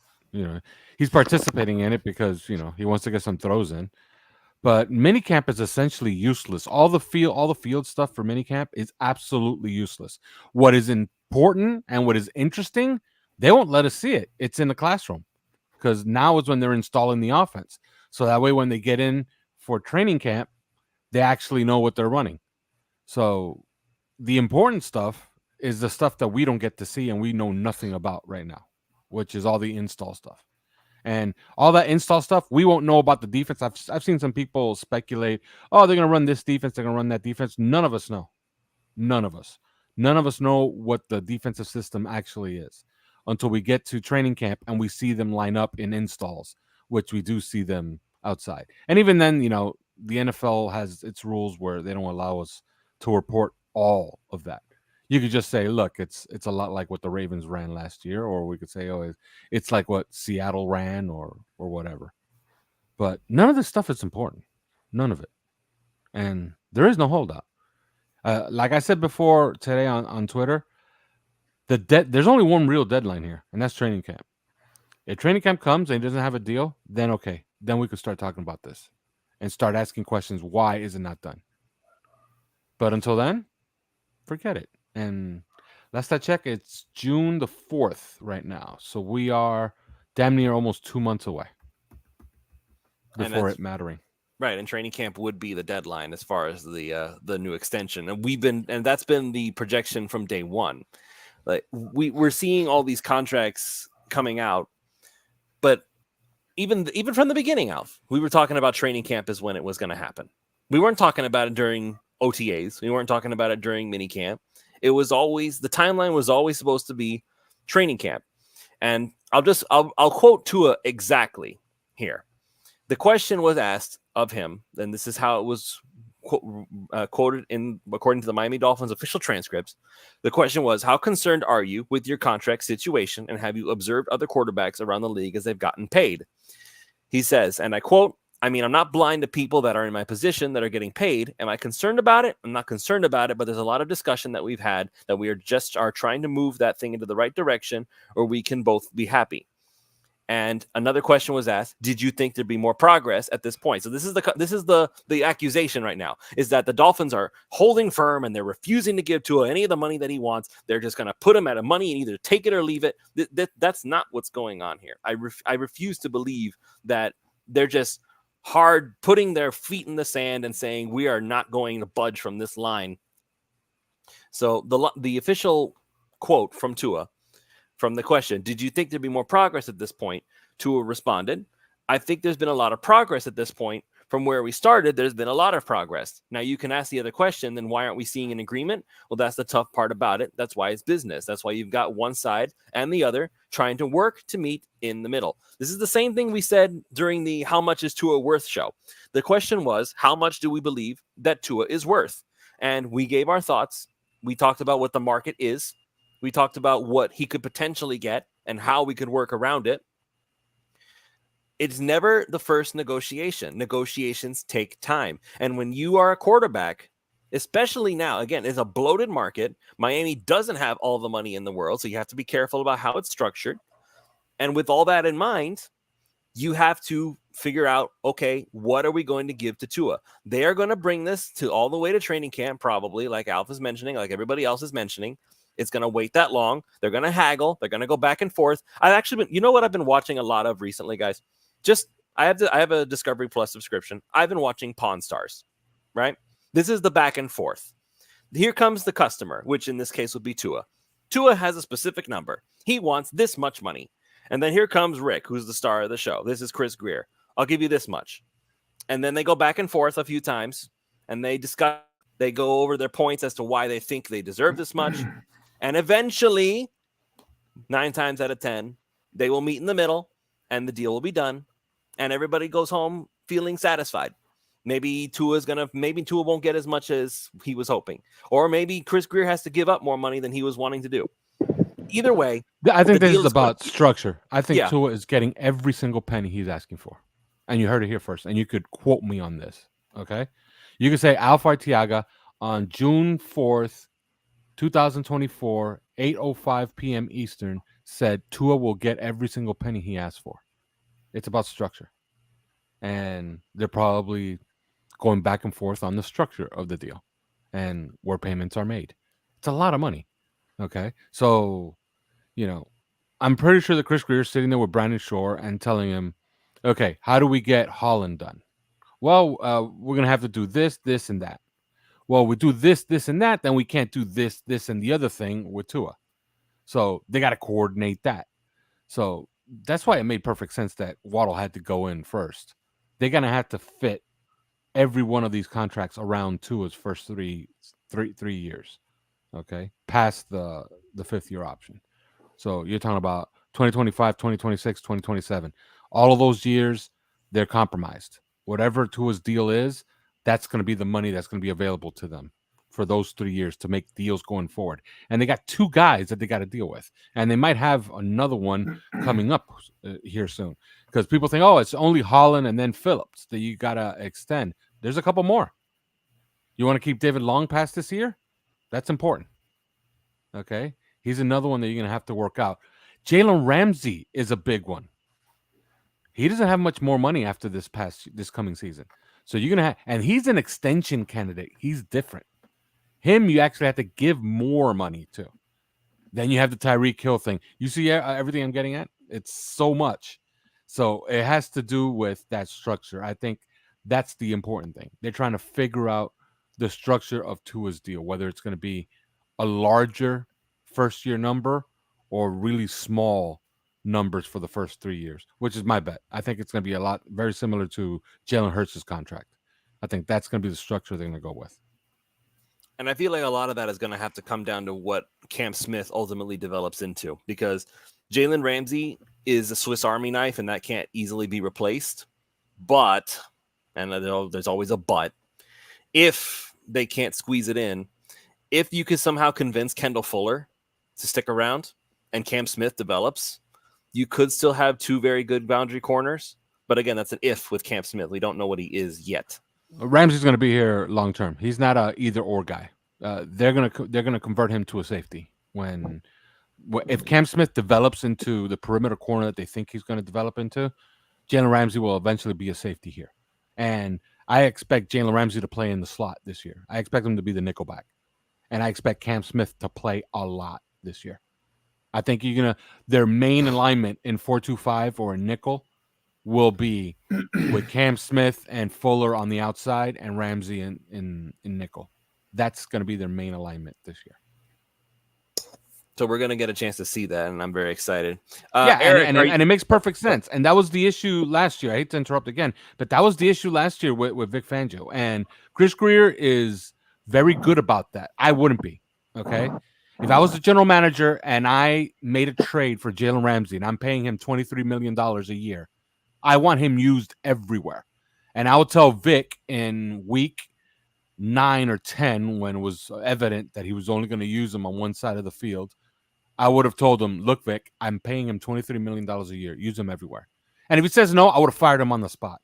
he's participating in it because he wants to get some throws in. But minicamp is essentially useless. All the field stuff for minicamp is absolutely useless. What is important and what is interesting, they won't let us see it. It's in the classroom. because now is when they're installing the offense. So that way, when they get in for training camp, they actually know what they're running. So the important stuff is the stuff that we don't get to see and we know nothing about right now, which is all the install stuff. And all that install stuff, we won't know about the defense. I've seen some people speculate, oh, they're going to run this defense, they're going to run that defense. None of us know. None of us. None of us know what the defensive system actually is until we get to training camp and we see them line up in installs, which we do see them outside. And even then, you know, the NFL has its rules where they don't allow us to report all of that. You could just say, look, it's a lot like what the Ravens ran last year, or we could say, oh, it's like what Seattle ran or whatever. But none of this stuff is important. None of it. And there is no holdout. Like I said before today on Twitter, there's only one real deadline here, and that's training camp. If training camp comes and it doesn't have a deal, then okay. Then we could start talking about this and start asking questions. Why is it not done? But until then, forget it. And last I check, it's June the 4th right now. So we are damn near almost 2 months away before it mattering. Right, and training camp would be the deadline as far as the new extension, and that's been the projection from day one. Like we're seeing all these contracts coming out, but even from the beginning, Alf, we were talking about training camp is when it was going to happen. We weren't talking about it during OTAs. We weren't talking about it during minicamp. It was always the timeline was always supposed to be training camp, and I'll quote Tua exactly here. The question was asked of him, and this is how it was quoted according to the Miami Dolphins official transcripts. The question was, how concerned are you with your contract situation, and have you observed other quarterbacks around the league as they've gotten paid? He says, and I quote, I mean, I'm not blind to people that are in my position that are getting paid. Am I concerned about it? I'm not concerned about it, but there's a lot of discussion that we've had that we are trying to move that thing into the right direction, or we can both be happy. And another question was asked, did you think there'd be more progress at this point? So this is the accusation right now, is that the Dolphins are holding firm and they're refusing to give Tua any of the money that he wants. They're just going to put him at a money and either take it or leave it. That's not what's going on here. I refuse to believe that they're just hard putting their feet in the sand and saying, we are not going to budge from this line. So the official quote from Tua, from the question, did you think there'd be more progress at this point? Tua responded, I think there's been a lot of progress at this point. From where we started, there's been a lot of progress. Now you can ask the other question, then why aren't we seeing an agreement? Well, that's the tough part about it. That's why it's business. That's why you've got one side and the other trying to work to meet in the middle. This is the same thing we said during the How Much is Tua Worth show. The question was, how much do we believe that Tua is worth? And we gave our thoughts. We talked about what the market is. We talked about what he could potentially get and how we could work around it. It's never the first negotiation. Negotiations take time. And when you are a quarterback, especially now, again, it's a bloated market. Miami doesn't have all the money in the world, so you have to be careful about how it's structured. And with all that in mind, you have to figure out, okay, what are we going to give to Tua? They are going to bring this to all the way to training camp, probably, like Alf is mentioning, like everybody else is mentioning. It's going to wait that long. They're going to haggle. They're going to go back and forth. I've actually been, you know what I've been watching a lot of recently, guys? I have a Discovery Plus subscription. I've been watching Pawn Stars, right? This is the back and forth. Here comes the customer, which in this case would be Tua. Tua has a specific number. He wants this much money. And then here comes Rick, who's the star of the show. This is Chris Greer. I'll give you this much. And then they go back and forth a few times, and they go over their points as to why they think they deserve this much. And eventually, 9 times out of 10, they will meet in the middle and the deal will be done. And everybody goes home feeling satisfied. Maybe Tua won't get as much as he was hoping. Or maybe Chris Greer has to give up more money than he was wanting to do. Either way, I think this is about structure. I think Tua is getting every single penny he's asking for. And you heard it here first. And you could quote me on this. Okay? You could say Alpha Artiaga on June 4th, 2024, 8:05 p.m. Eastern, said Tua will get every single penny he asked for. It's about structure. And they're probably going back and forth on the structure of the deal and where payments are made. It's a lot of money. Okay? So, I'm pretty sure that Chris Greer is sitting there with Brandon Shore and telling him, okay, how do we get Holland done? Well, we're going to have to do this, this, and that. Well, we do this, this, and that, then we can't do this, this, and the other thing with Tua. So they got to coordinate that. So that's why it made perfect sense that Waddle had to go in first. They're going to have to fit every one of these contracts around Tua's first three years, okay, past the fifth-year option. So you're talking about 2025, 2026, 2027. All of those years, they're compromised. Whatever Tua's deal is, that's going to be the money that's going to be available to them for those 3 years to make deals going forward. And they got two guys that they got to deal with. And they might have another one coming up here soon. Because people think, oh, it's only Holland and then Phillips that you got to extend. There's a couple more. You want to keep David Long past this year? That's important. Okay? He's another one that you're going to have to work out. Jalen Ramsey is a big one. He doesn't have much more money after this coming season. So you're going to have, and he's an extension candidate. He's different. Him, you actually have to give more money to. Then you have the Tyreek Hill thing. You see everything I'm getting at? It's so much. So it has to do with that structure. I think that's the important thing. They're trying to figure out the structure of Tua's deal, whether it's going to be a larger first-year number or really small numbers for the first 3 years, which is my bet. I think it's going to be very similar to Jalen Hurts' contract. I think that's going to be the structure they're going to go with. And I feel like a lot of that is going to have to come down to what Cam Smith ultimately develops into, because Jalen Ramsey is a Swiss Army knife, and that can't easily be replaced. But, and there's always a but, if they can't squeeze it in, if you could somehow convince Kendall Fuller to stick around and Cam Smith develops, you could still have two very good boundary corners. But again, that's an if with Cam Smith. We don't know what he is yet. Ramsey's going to be here long term. He's not a either or guy. They're gonna convert him to a safety if Cam Smith develops into the perimeter corner that they think he's going to develop into. Jalen Ramsey will eventually be a safety here, and I expect Jalen Ramsey to play in the slot this year. I expect him to be the nickelback, and I expect Cam Smith to play a lot this year. I think their main alignment in 4-2-5 or a nickel will be with Cam Smith and Fuller on the outside and Ramsey in nickel. That's going to be their main alignment this year. So we're going to get a chance to see that, and I'm very excited. Eric, and it makes perfect sense. And that was the issue last year. I hate to interrupt again, but that was the issue last year with Vic Fangio. And Chris Greer is very good about that. I wouldn't be, okay? If I was the general manager and I made a trade for Jalen Ramsey and I'm paying him $23 million a year, I want him used everywhere. And I would tell Vic in week 9 or 10, when it was evident that he was only going to use him on one side of the field, I would have told him, look, Vic, I'm paying him $23 million a year. Use him everywhere. And if he says no, I would have fired him on the spot.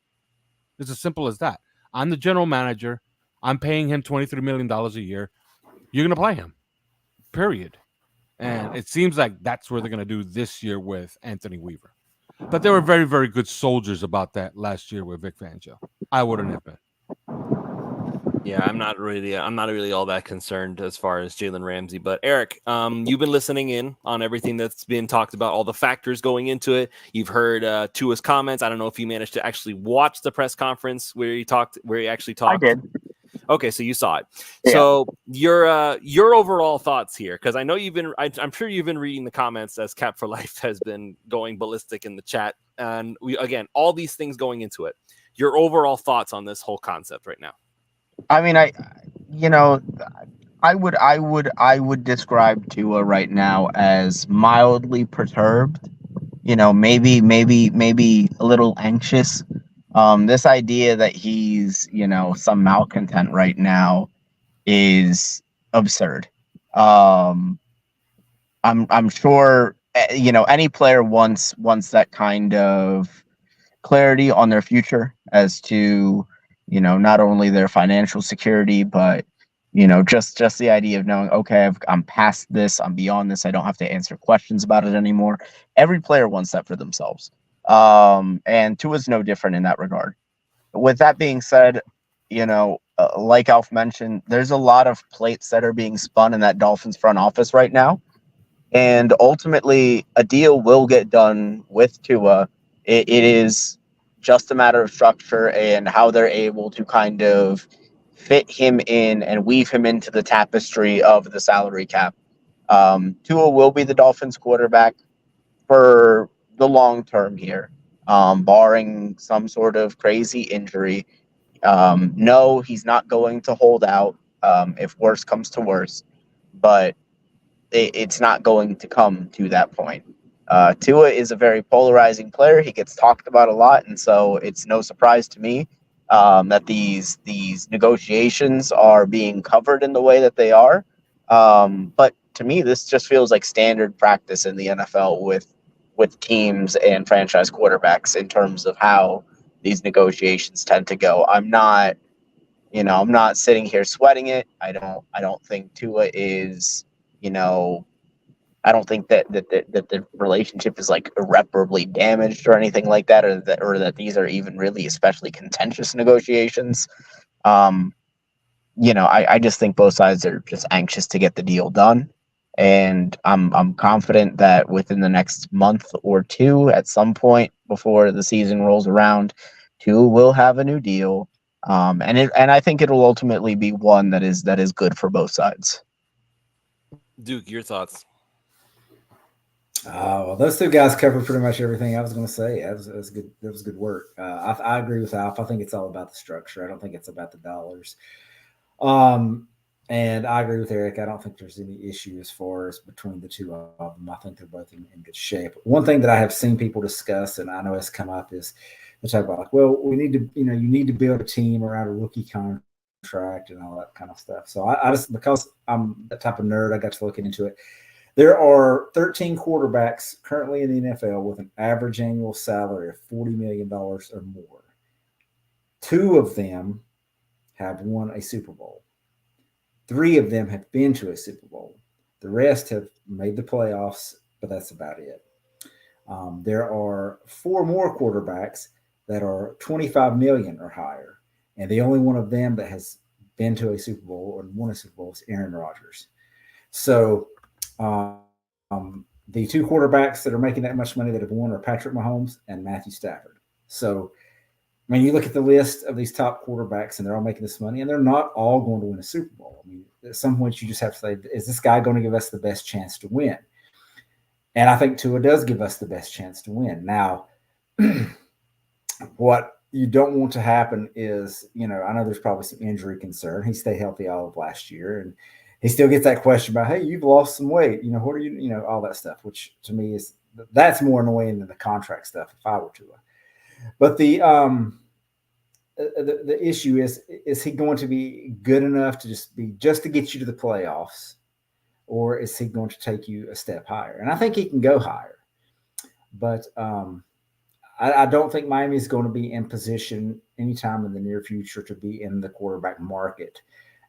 It's as simple as that. I'm the general manager. I'm paying him $23 million a year. You're going to play him, period. And it seems like that's what they're going to do this year with Anthony Weaver. But they were very, very good soldiers about that last year with Vic Fangio. I wouldn't have been. Yeah, I'm not really all that concerned as far as Jalen Ramsey. But Eric, you've been listening in on everything that's been talked about, all the factors going into it. You've heard Tua's comments. I don't know if you managed to actually watch the press conference where he actually talked. I did. Okay, so you saw it. Yeah. So your overall thoughts here, because I know I'm sure you've been reading the comments as Cap for Life has been going ballistic in the chat, and all these things going into it. Your overall thoughts on this whole concept right now. I mean, I would describe Tua right now as mildly perturbed. Maybe a little anxious. This idea that he's, some malcontent right now is absurd. I'm sure, any player wants that kind of clarity on their future as to, not only their financial security, but, just the idea of knowing, okay, I'm past this, I'm beyond this, I don't have to answer questions about it anymore. Every player wants that for themselves. And Tua's no different in that regard. With that being said, like Alf mentioned, there's a lot of plates that are being spun in that Dolphins front office right now. And ultimately, a deal will get done with Tua. It is just a matter of structure and how they're able to kind of fit him in and weave him into the tapestry of the salary cap. Tua will be the Dolphins quarterback for the long term here, barring some sort of crazy injury. No, he's not going to hold out if worse comes to worse, but it's not going to come to that point. Tua is a very polarizing player. He gets talked about a lot, and so it's no surprise to me that these negotiations are being covered in the way that they are. But to me, this just feels like standard practice in the NFL with teams and franchise quarterbacks in terms of how these negotiations tend to go. I'm not sitting here sweating it. I don't think Tua is, you know, I don't think that the relationship is like irreparably damaged or anything like that, or that these are even really especially contentious negotiations. Um, I just think both sides are just anxious to get the deal done. And I'm confident that within the next month or two, at some point before the season rolls around, two will have a new deal. And I think it'll ultimately be one that is good for both sides. Duke, your thoughts? Well, those two guys covered pretty much everything I was going to say. That was good. That was good work. I agree with Alf. I think it's all about the structure. I don't think it's about the dollars. And I agree with Eric. I don't think there's any issue as far as between the two of them. I think they're both in good shape. One thing that I have seen people discuss, and I know it's come up, is they talk about like, well, we need to, you need to build a team around a rookie contract and all that kind of stuff. So I just, because I'm that type of nerd, I got to looking into it. There are 13 quarterbacks currently in the NFL with an average annual salary of $40 million or more. 2 of them have won a Super Bowl. 3 of them have been to a Super Bowl. The rest have made the playoffs, but that's about it. There are 4 more quarterbacks that are 25 million or higher, and the only one of them that has been to a Super Bowl or won a Super Bowl is Aaron Rodgers. So the 2 quarterbacks that are making that much money that have won are Patrick Mahomes and Matthew Stafford. So, I mean, you look at the list of these top quarterbacks, and they're all making this money, and they're not all going to win a Super Bowl. I mean, at some point, you just have to say, is this guy going to give us the best chance to win? And I think Tua does give us the best chance to win. Now, what you don't want to happen is, I know there's probably some injury concern. He stayed healthy all of last year, and he still gets that question about, hey, you've lost some weight. What are you, all that stuff, which to me that's more annoying than the contract stuff if I were Tua. But the issue is he going to be good enough to just to get you to the playoffs, or is he going to take you a step higher? And I think he can go higher, but I don't think Miami is going to be in position anytime in the near future to be in the quarterback market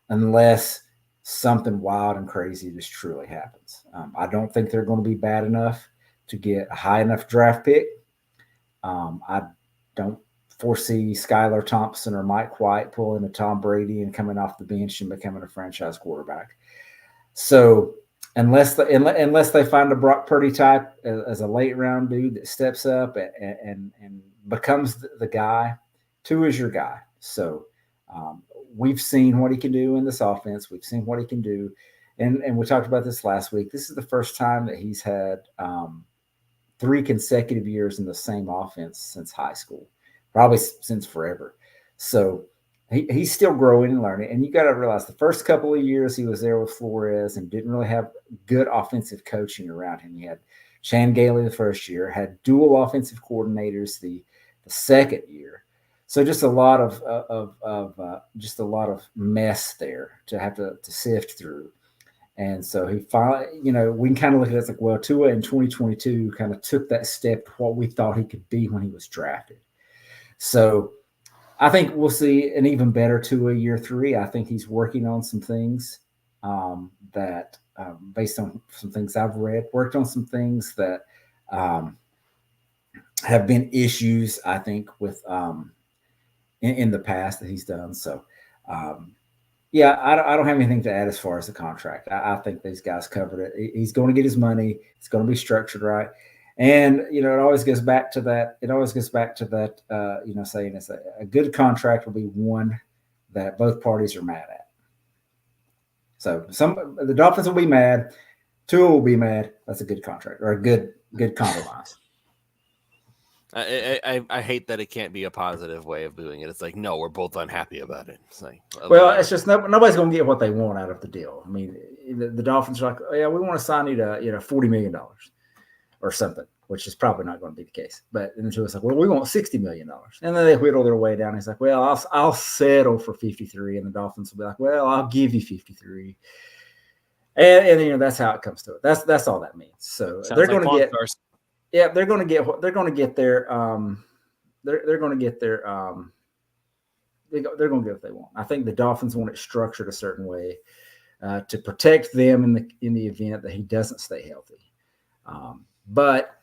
unless something wild and crazy just truly happens. I don't think they're going to be bad enough to get a high enough draft pick. I don't foresee Skylar Thompson or Mike White pulling a Tom Brady and coming off the bench and becoming a franchise quarterback. So unless they find a Brock Purdy type as a late round dude that steps up and becomes the guy, Tua is your guy. So we've seen what he can do in this offense. We've seen what he can do. And we talked about this last week. This is the first time that he's had 3 consecutive years in the same offense since high school, probably since forever. So he's still growing and learning. And you got to realize the first couple of years he was there with Flores and didn't really have good offensive coaching around him. He had Chan Gailey the first year, had dual offensive coordinators the second year. So just a lot of mess there to have to sift through. And so he finally, we can kind of look at it as like, well, Tua in 2022 kind of took that step to what we thought he could be when he was drafted. So I think we'll see an even better Tua year 3. I think he's working on some things that, based on some things I've read, worked on some things that have been issues, I think, with in the past that he's done. So, Yeah, I don't have anything to add as far as the contract. I think these guys covered it. He's going to get his money. It's going to be structured right. And, it always goes back to that. It always goes back to that, saying it's a good contract will be one that both parties are mad at. So the Dolphins will be mad. Tua will be mad. That's a good contract or a good compromise. I hate that it can't be a positive way of doing it. It's like, no, we're both unhappy about it. It's like, well, it's just nobody's going to get what they want out of the deal. I mean, the Dolphins are like, oh, yeah, we want to sign you to $40 million or something, which is probably not going to be the case. But then Tua's like, well, we want $60 million, and then they whittle their way down. He's like, well, I'll settle for 53, and the Dolphins will be like, well, I'll give you 53. And that's how it comes to it. That's all that means. So they're going to get. Yeah, they're going to get their they're going to get their they're going to get what they want. I think the Dolphins want it structured a certain way to protect them in the event that he doesn't stay healthy. But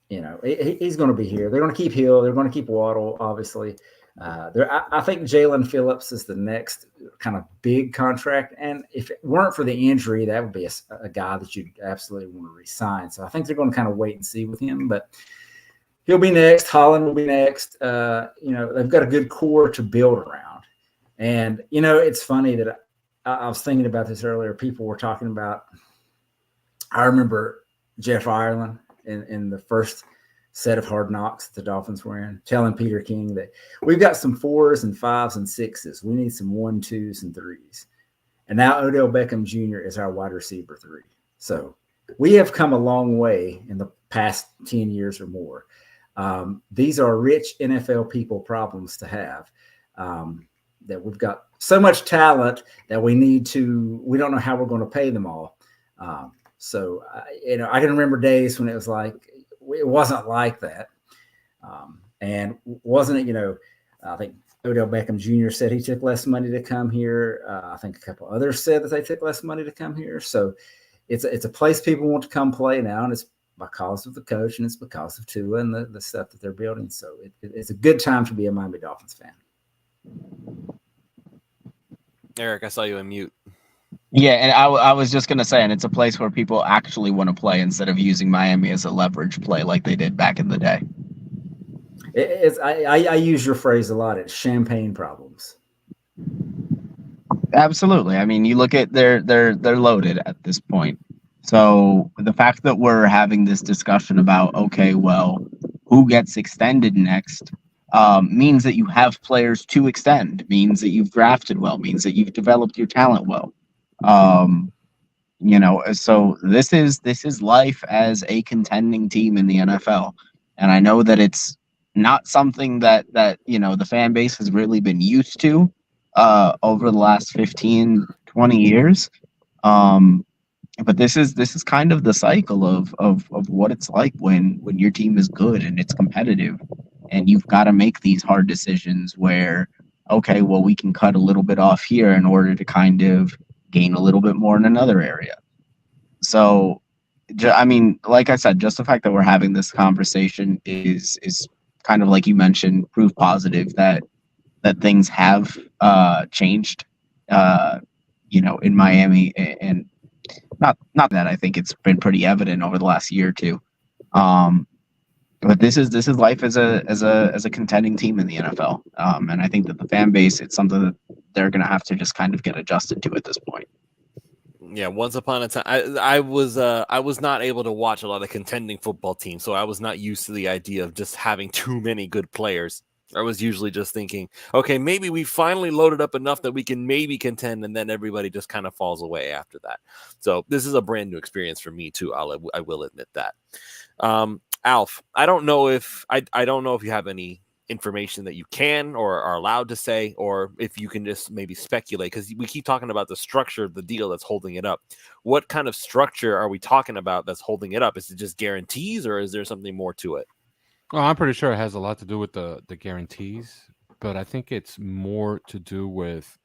he's going to be here. They're going to keep Hill. They're going to keep Waddle, obviously. I think Jalen Phillips is the next kind of big contract. And if it weren't for the injury, that would be a guy that you'd absolutely want to re-sign. So I think they're going to kind of wait and see with him. But he'll be next. Holland will be next. They've got a good core to build around. And, it's funny that I was thinking about this earlier. People were talking about – I remember Jeff Ireland in the first – set of Hard Knocks the Dolphins were in, telling Peter King that we've got some 4s and 5s and 6s. We need some 1, 2s and 3s. And now Odell Beckham Jr. is our wide receiver 3. So we have come a long way in the past 10 years or more. These are rich NFL people problems to have, that we've got so much talent that we don't know how we're going to pay them all. I can remember days when it was like, it wasn't like that. And wasn't it, I think Odell Beckham Jr. said he took less money to come here. I think a couple others said that they took less money to come here. So it's a place people want to come play now. And it's because of the coach and it's because of Tua and the stuff that they're building. So it's a good time to be a Miami Dolphins fan. Eric, I saw you on mute. Yeah, and I was just going to say, and it's a place where people actually want to play instead of using Miami as a leverage play like they did back in the day. I use your phrase a lot. It's champagne problems. Absolutely. I mean, you look at they're loaded at this point. So the fact that we're having this discussion about, okay, well, who gets extended next means that you have players to extend, means that you've drafted well, means that you've developed your talent well. So this is life as a contending team in the NFL. And I know that it's not something that the fan base has really been used to over the last 15, 20 years. But this is kind of the cycle of what it's like when your team is good and it's competitive and you've got to make these hard decisions where, okay, well, we can cut a little bit off here in order to kind of gain a little bit more in another area. So, I mean, like I said, just the fact that we're having this conversation is kind of, like you mentioned, proof positive that things have changed, in Miami, and not that I think it's been pretty evident over the last year or two. But this is life as a contending team in the NFL, and I think that the fan base, it's something that they're going to have to just kind of get adjusted to at this point. Yeah, once upon a time, I was not able to watch a lot of contending football teams, so I was not used to the idea of just having too many good players. I was usually just thinking, okay, maybe we finally loaded up enough that we can maybe contend, and then everybody just kind of falls away after that. So this is a brand new experience for me too. I will admit that. Alf, I don't know if you have any information that you can or are allowed to say, or if you can just maybe speculate, because we keep talking about the structure of the deal that's holding it up. What kind of structure are we talking about that's holding it up? Is it just guarantees, or is there something more to it? Well, I'm pretty sure it has a lot to do with the guarantees, but I think it's more to do with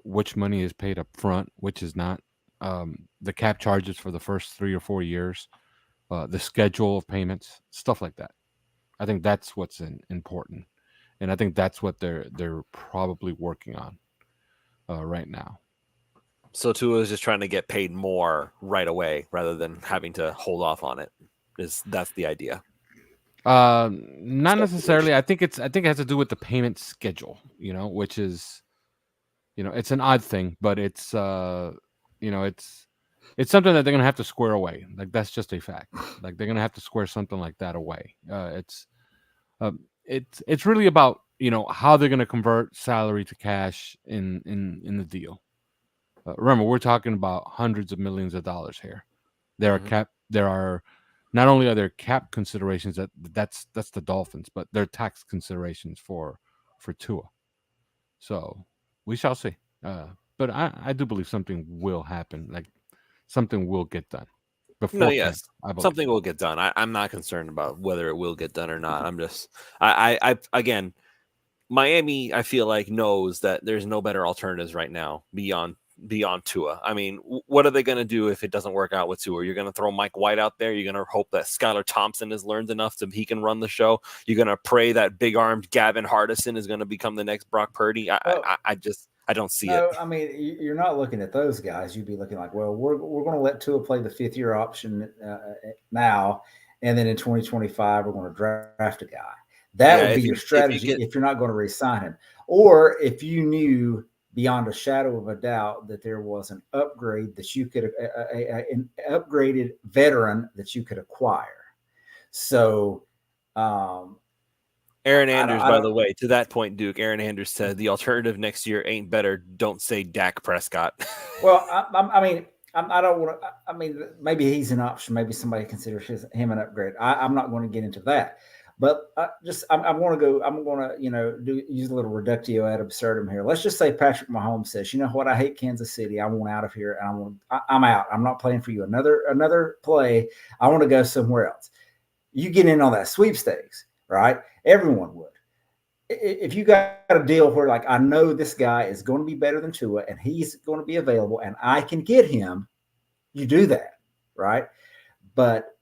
which money is paid up front, which is not, the cap charges for the first 3 or 4 years, the schedule of payments, stuff like that. I think that's what's important, and I think that's what they're probably working on. right now. So Tua is just trying to get paid more right away rather than having to hold off on it. That's the idea? Not necessarily. I think it has to do with the payment schedule, which is, it's an odd thing, but it's it's something that they're gonna have to square away. Like, that's just a fact. Like, they're gonna have to square something like that away. It's really about how they're gonna convert salary to cash in the deal. Remember, we're talking about hundreds of millions of dollars here. There are not only are there cap considerations that's the Dolphins, but there are tax considerations for Tua. So we shall see. But I do believe something will happen. Like, something will get done before. No, yes, camp, something will get done. I'm not concerned about whether it will get done or not. I'm just, I again, Miami, I feel like, knows that there's no better alternatives right now beyond Tua. I mean, what are they going to do if it doesn't work out with Tua? You're going to throw Mike White out there. You're going to hope that Skylar Thompson has learned enough he can run the show. You're going to pray that big-armed Gavin Hardison is going to become the next Brock Purdy. I don't see it. I mean, you're not looking at those guys. You'd be looking like, well, we're going to let Tua play the fifth-year option now, and then in 2025 we're going to draft a guy. That would be your strategy if you're not going to re-sign him, or if you knew beyond a shadow of a doubt that there was an upgrade that you could an upgraded veteran that you could acquire. So, Aaron Andrews, by the way, to that point, Duke, Aaron Andrews said the alternative next year ain't better. Don't say Dak Prescott. Well, I mean, I don't want to. I mean, maybe he's an option. Maybe somebody considers him an upgrade. I'm not going to get into that. But I'm going to go. I'm going to use a little reductio ad absurdum here. Let's just say Patrick Mahomes says, "You know what? I hate Kansas City. I want out of here, and I'm out. I'm not playing for you another play. I want to go somewhere else." You get in on that sweepstakes, right? Everyone would. If you got a deal where, like, I know this guy is going to be better than Tua, and he's going to be available, and I can get him, you do that, right? But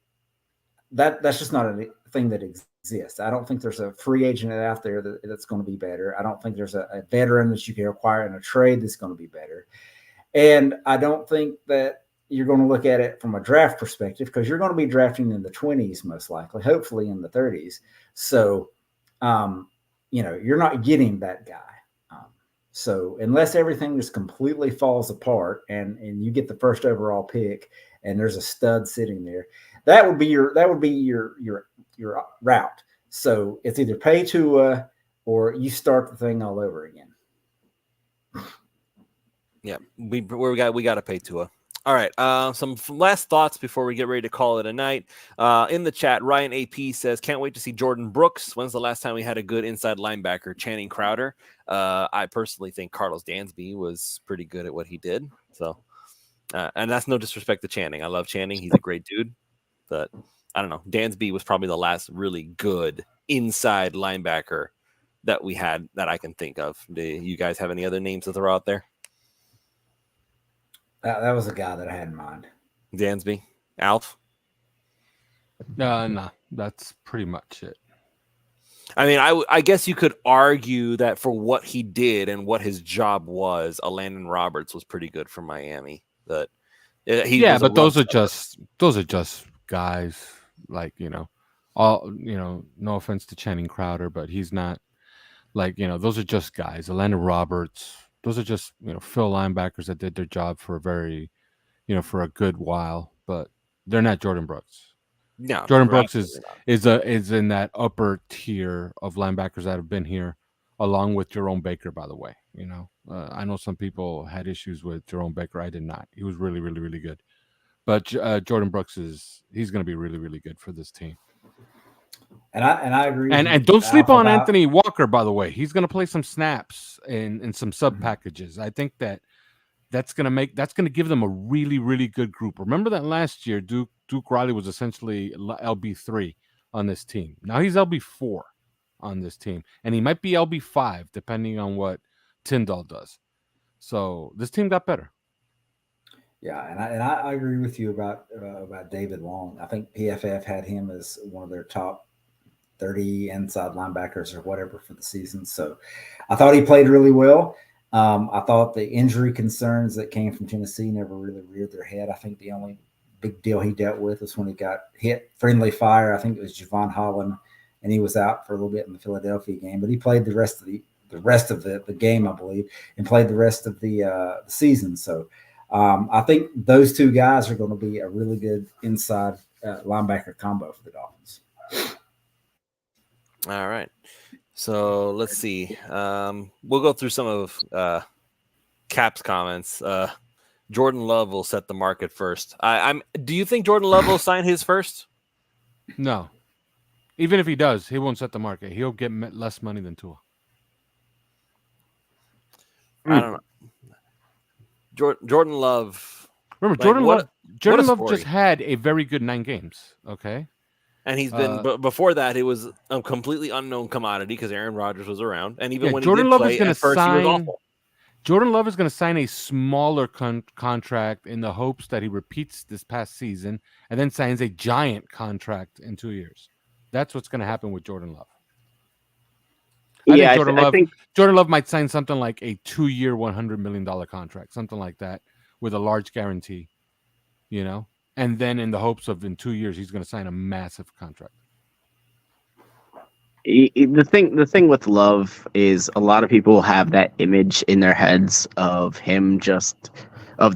that's just not a thing that exists. I don't think there's a free agent out there that's going to be better. I don't think there's a veteran that you can acquire in a trade that's going to be better. And I don't think that you're going to look at it from a draft perspective, because you're going to be drafting in the 20s, most likely, hopefully in the 30s. So, you're not getting that guy. So unless everything just completely falls apart and you get the first overall pick and there's a stud sitting there, that would be your route. So it's either pay Tua or you start the thing all over again. Yeah, we got to pay Tua. All right. Some last thoughts before we get ready to call it a night. In the chat, Ryan AP says, "Can't wait to see Jordan Brooks. When's the last time we had a good inside linebacker?" Channing Crowder. I personally think Carlos Dansby was pretty good at what he did. So, and that's no disrespect to Channing. I love Channing. He's a great dude. But I don't know. Dansby was probably the last really good inside linebacker that we had that I can think of. Do you guys have any other names to throw out there? That was a guy that I had in mind. Dansby, Alf. No, that's pretty much it. I mean, I guess you could argue that for what he did and what his job was, Landon Roberts was pretty good for Miami. But but those are just guys, like, no offense to Channing Crowder, but he's not, like, those are just guys. Landon Roberts. Those are just, fill linebackers that did their job for for a good while, but they're not Jordan Brooks. No, Jordan Brooks is in that upper tier of linebackers that have been here, along with Jerome Baker, by the way. I know some people had issues with Jerome Baker. I did not. He was really, really, really good. But Jordan Brooks he's going to be really, really good for this team. And I agree. And don't sleep on Anthony Walker, by the way. He's going to play some snaps in some sub packages. I think that's going to give them a really, really good group. Remember that last year, Duke Riley was essentially LB3 on this team. Now he's LB4 on this team, and he might be LB5 depending on what Tyndall does. So this team got better. Yeah, and I agree with you about David Long. I think PFF had him as one of their top 30 inside linebackers or whatever for the season. So I thought he played really well. I thought the injury concerns that came from Tennessee never really reared their head. I think the only big deal he dealt with was when he got hit friendly fire. I think it was Javon Holland, and he was out for a little bit in the Philadelphia game, but he played the rest of the game, I believe, and played the rest of the season. So I think those two guys are going to be a really good inside linebacker combo for the Dolphins. All right. So let's see. We'll go through some of Cap's comments. Jordan Love will set the market first. Do you think Jordan Love will sign his first? No. Even if he does, he won't set the market. He'll get less money than Tua. I don't know. Jordan Love. Remember, Jordan Love just had a very good 9 games. Okay. And he's been, but before that, it was a completely unknown commodity because Aaron Rodgers was around. And even when Jordan he did Love play, is going to sign, he was awful. Jordan Love is going to sign a smaller contract in the hopes that he repeats this past season and then signs a giant contract in 2 years. That's what's going to happen with Jordan Love. I think Jordan Love might sign something like a 2-year, $100 million contract, something like that, with a large guarantee, and then in the hopes of in 2 years he's going to sign a massive contract. The thing with Love is a lot of people have that image in their heads of him just of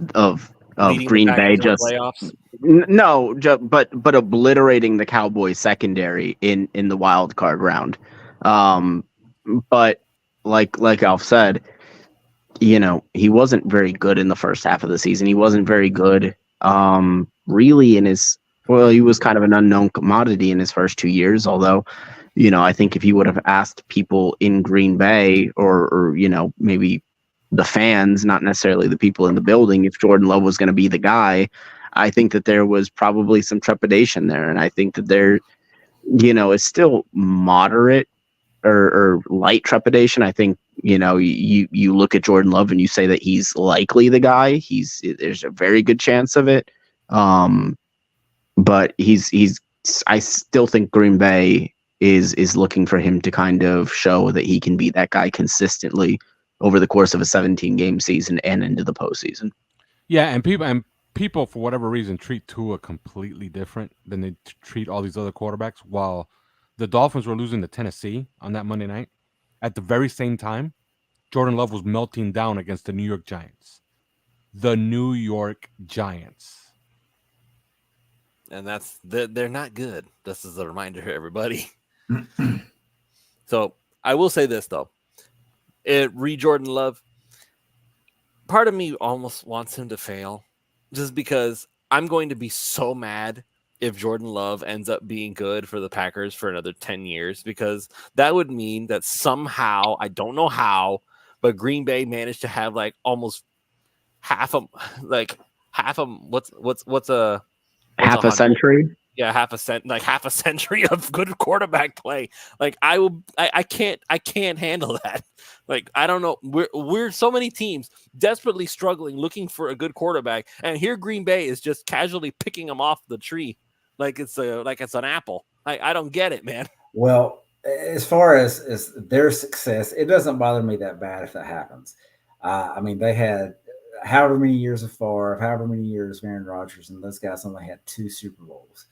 Green Bay just playoffs. but obliterating the Cowboys secondary in the wild card round. But like Alf said, he wasn't very good in the first half of the season. He wasn't very good really he was kind of an unknown commodity in his first 2 years, although I think if you would have asked people in Green Bay or maybe the fans, not necessarily the people in the building, if Jordan Love was going to be the guy, I think that there was probably some trepidation there. And I think that there, is still moderate or light trepidation. I think, you look at Jordan Love and you say that he's likely the guy. There's a very good chance of it. But I still think Green Bay is looking for him to kind of show that he can be that guy consistently over the course of a 17-game season and into the postseason. Yeah, and people for whatever reason treat Tua completely different than they treat all these other quarterbacks. While the Dolphins were losing to Tennessee on that Monday night, at the very same time, Jordan Love was melting down against the New York Giants. The New York Giants. And they're not good. This is a reminder to everybody. So I will say this though, Jordan Love, part of me almost wants him to fail, just because I'm going to be so mad if Jordan Love ends up being good for the Packers for another 10 years, because that would mean that somehow, I don't know how, but Green Bay managed to have like almost half a century. Yeah, half a century of good quarterback play. Like I can't handle that. Like, I don't know. We're so many teams desperately struggling, looking for a good quarterback, and here Green Bay is just casually picking them off the tree like it's an apple. I don't get it, man. Well, as far as their success, it doesn't bother me that bad if that happens. They had however many years of Favre, however many years of Aaron Rodgers, and those guys only had 2 Super Bowls.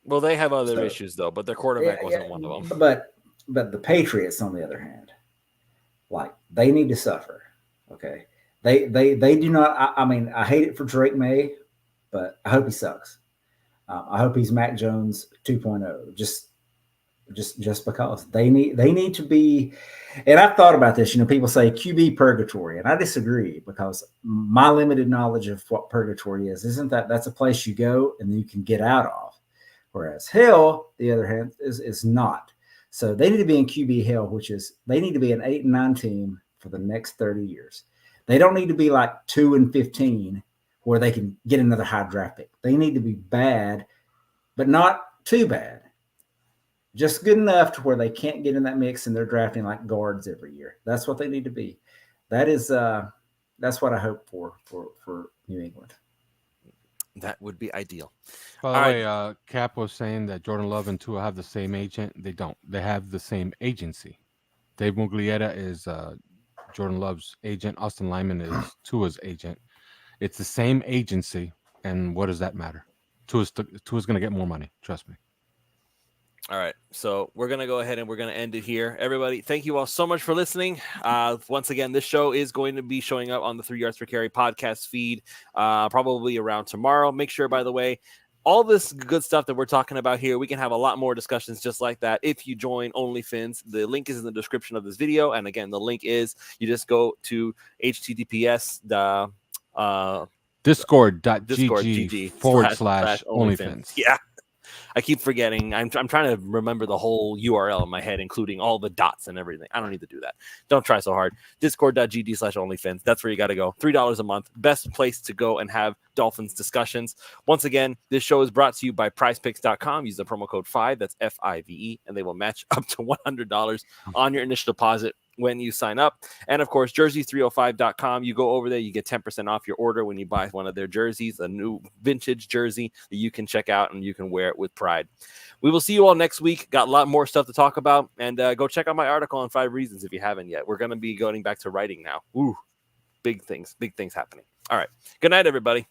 Well, they have other issues though, but their quarterback wasn't one of them. But the Patriots, on the other hand, like, they need to suffer. Okay, they do not. I hate it for Drake May, but I hope he sucks. I hope he's Mac Jones 2.0. Just because they need to be. And I've thought about this. People say QB purgatory, and I disagree, because my limited knowledge of what purgatory isn't that's a place you go and you can get out of, whereas hell, the other hand, is not. So they need to be in QB hell, which is they need to be an 8-9 team for the next 30 years. They don't need to be like 2-15 where they can get another high draft pick. They need to be bad, but not too bad. Just good enough to where they can't get in that mix and they're drafting like guards every year. That's what they need to be. That's what I hope for New England. That would be ideal. By the way, Cap was saying that Jordan Love and Tua have the same agent. They don't. They have the same agency. Dave Muglietta is Jordan Love's agent. Austin Lyman is Tua's agent. It's the same agency, and what does that matter? Tua's going to get more money. Trust me. All right, so we're going to go ahead and we're going to end it here. Everybody, thank you all so much for listening. Once again, this show is going to be showing up on the 3 Yards Per Carry podcast feed probably around tomorrow. Make sure, by the way, all this good stuff that we're talking about here, we can have a lot more discussions just like that if you join OnlyFins. The link is in the description of this video. And again, the link is you just go to https discord.gg/OnlyFins. Yeah. I keep forgetting. I'm trying to remember the whole URL in my head, including all the dots and everything. I don't need to do that. Don't try so hard. Discord.gg/OnlyFins. That's where you got to go. $3 a month. Best place to go and have Dolphins discussions. Once again, this show is brought to you by PrizePicks.com. Use the promo code 5. That's FIVE, and they will match up to $100 on your initial deposit when you sign up. And of course, jersey305.com. You go over there, you get 10% off your order when you buy one of their jerseys, a new vintage jersey that you can check out and you can wear it with pride. We will see you all next week. Got a lot more stuff to talk about, and go check out my article on 5 reasons if you haven't yet. We're going to be going back to writing now. Ooh, big things happening. All right. Good night, everybody.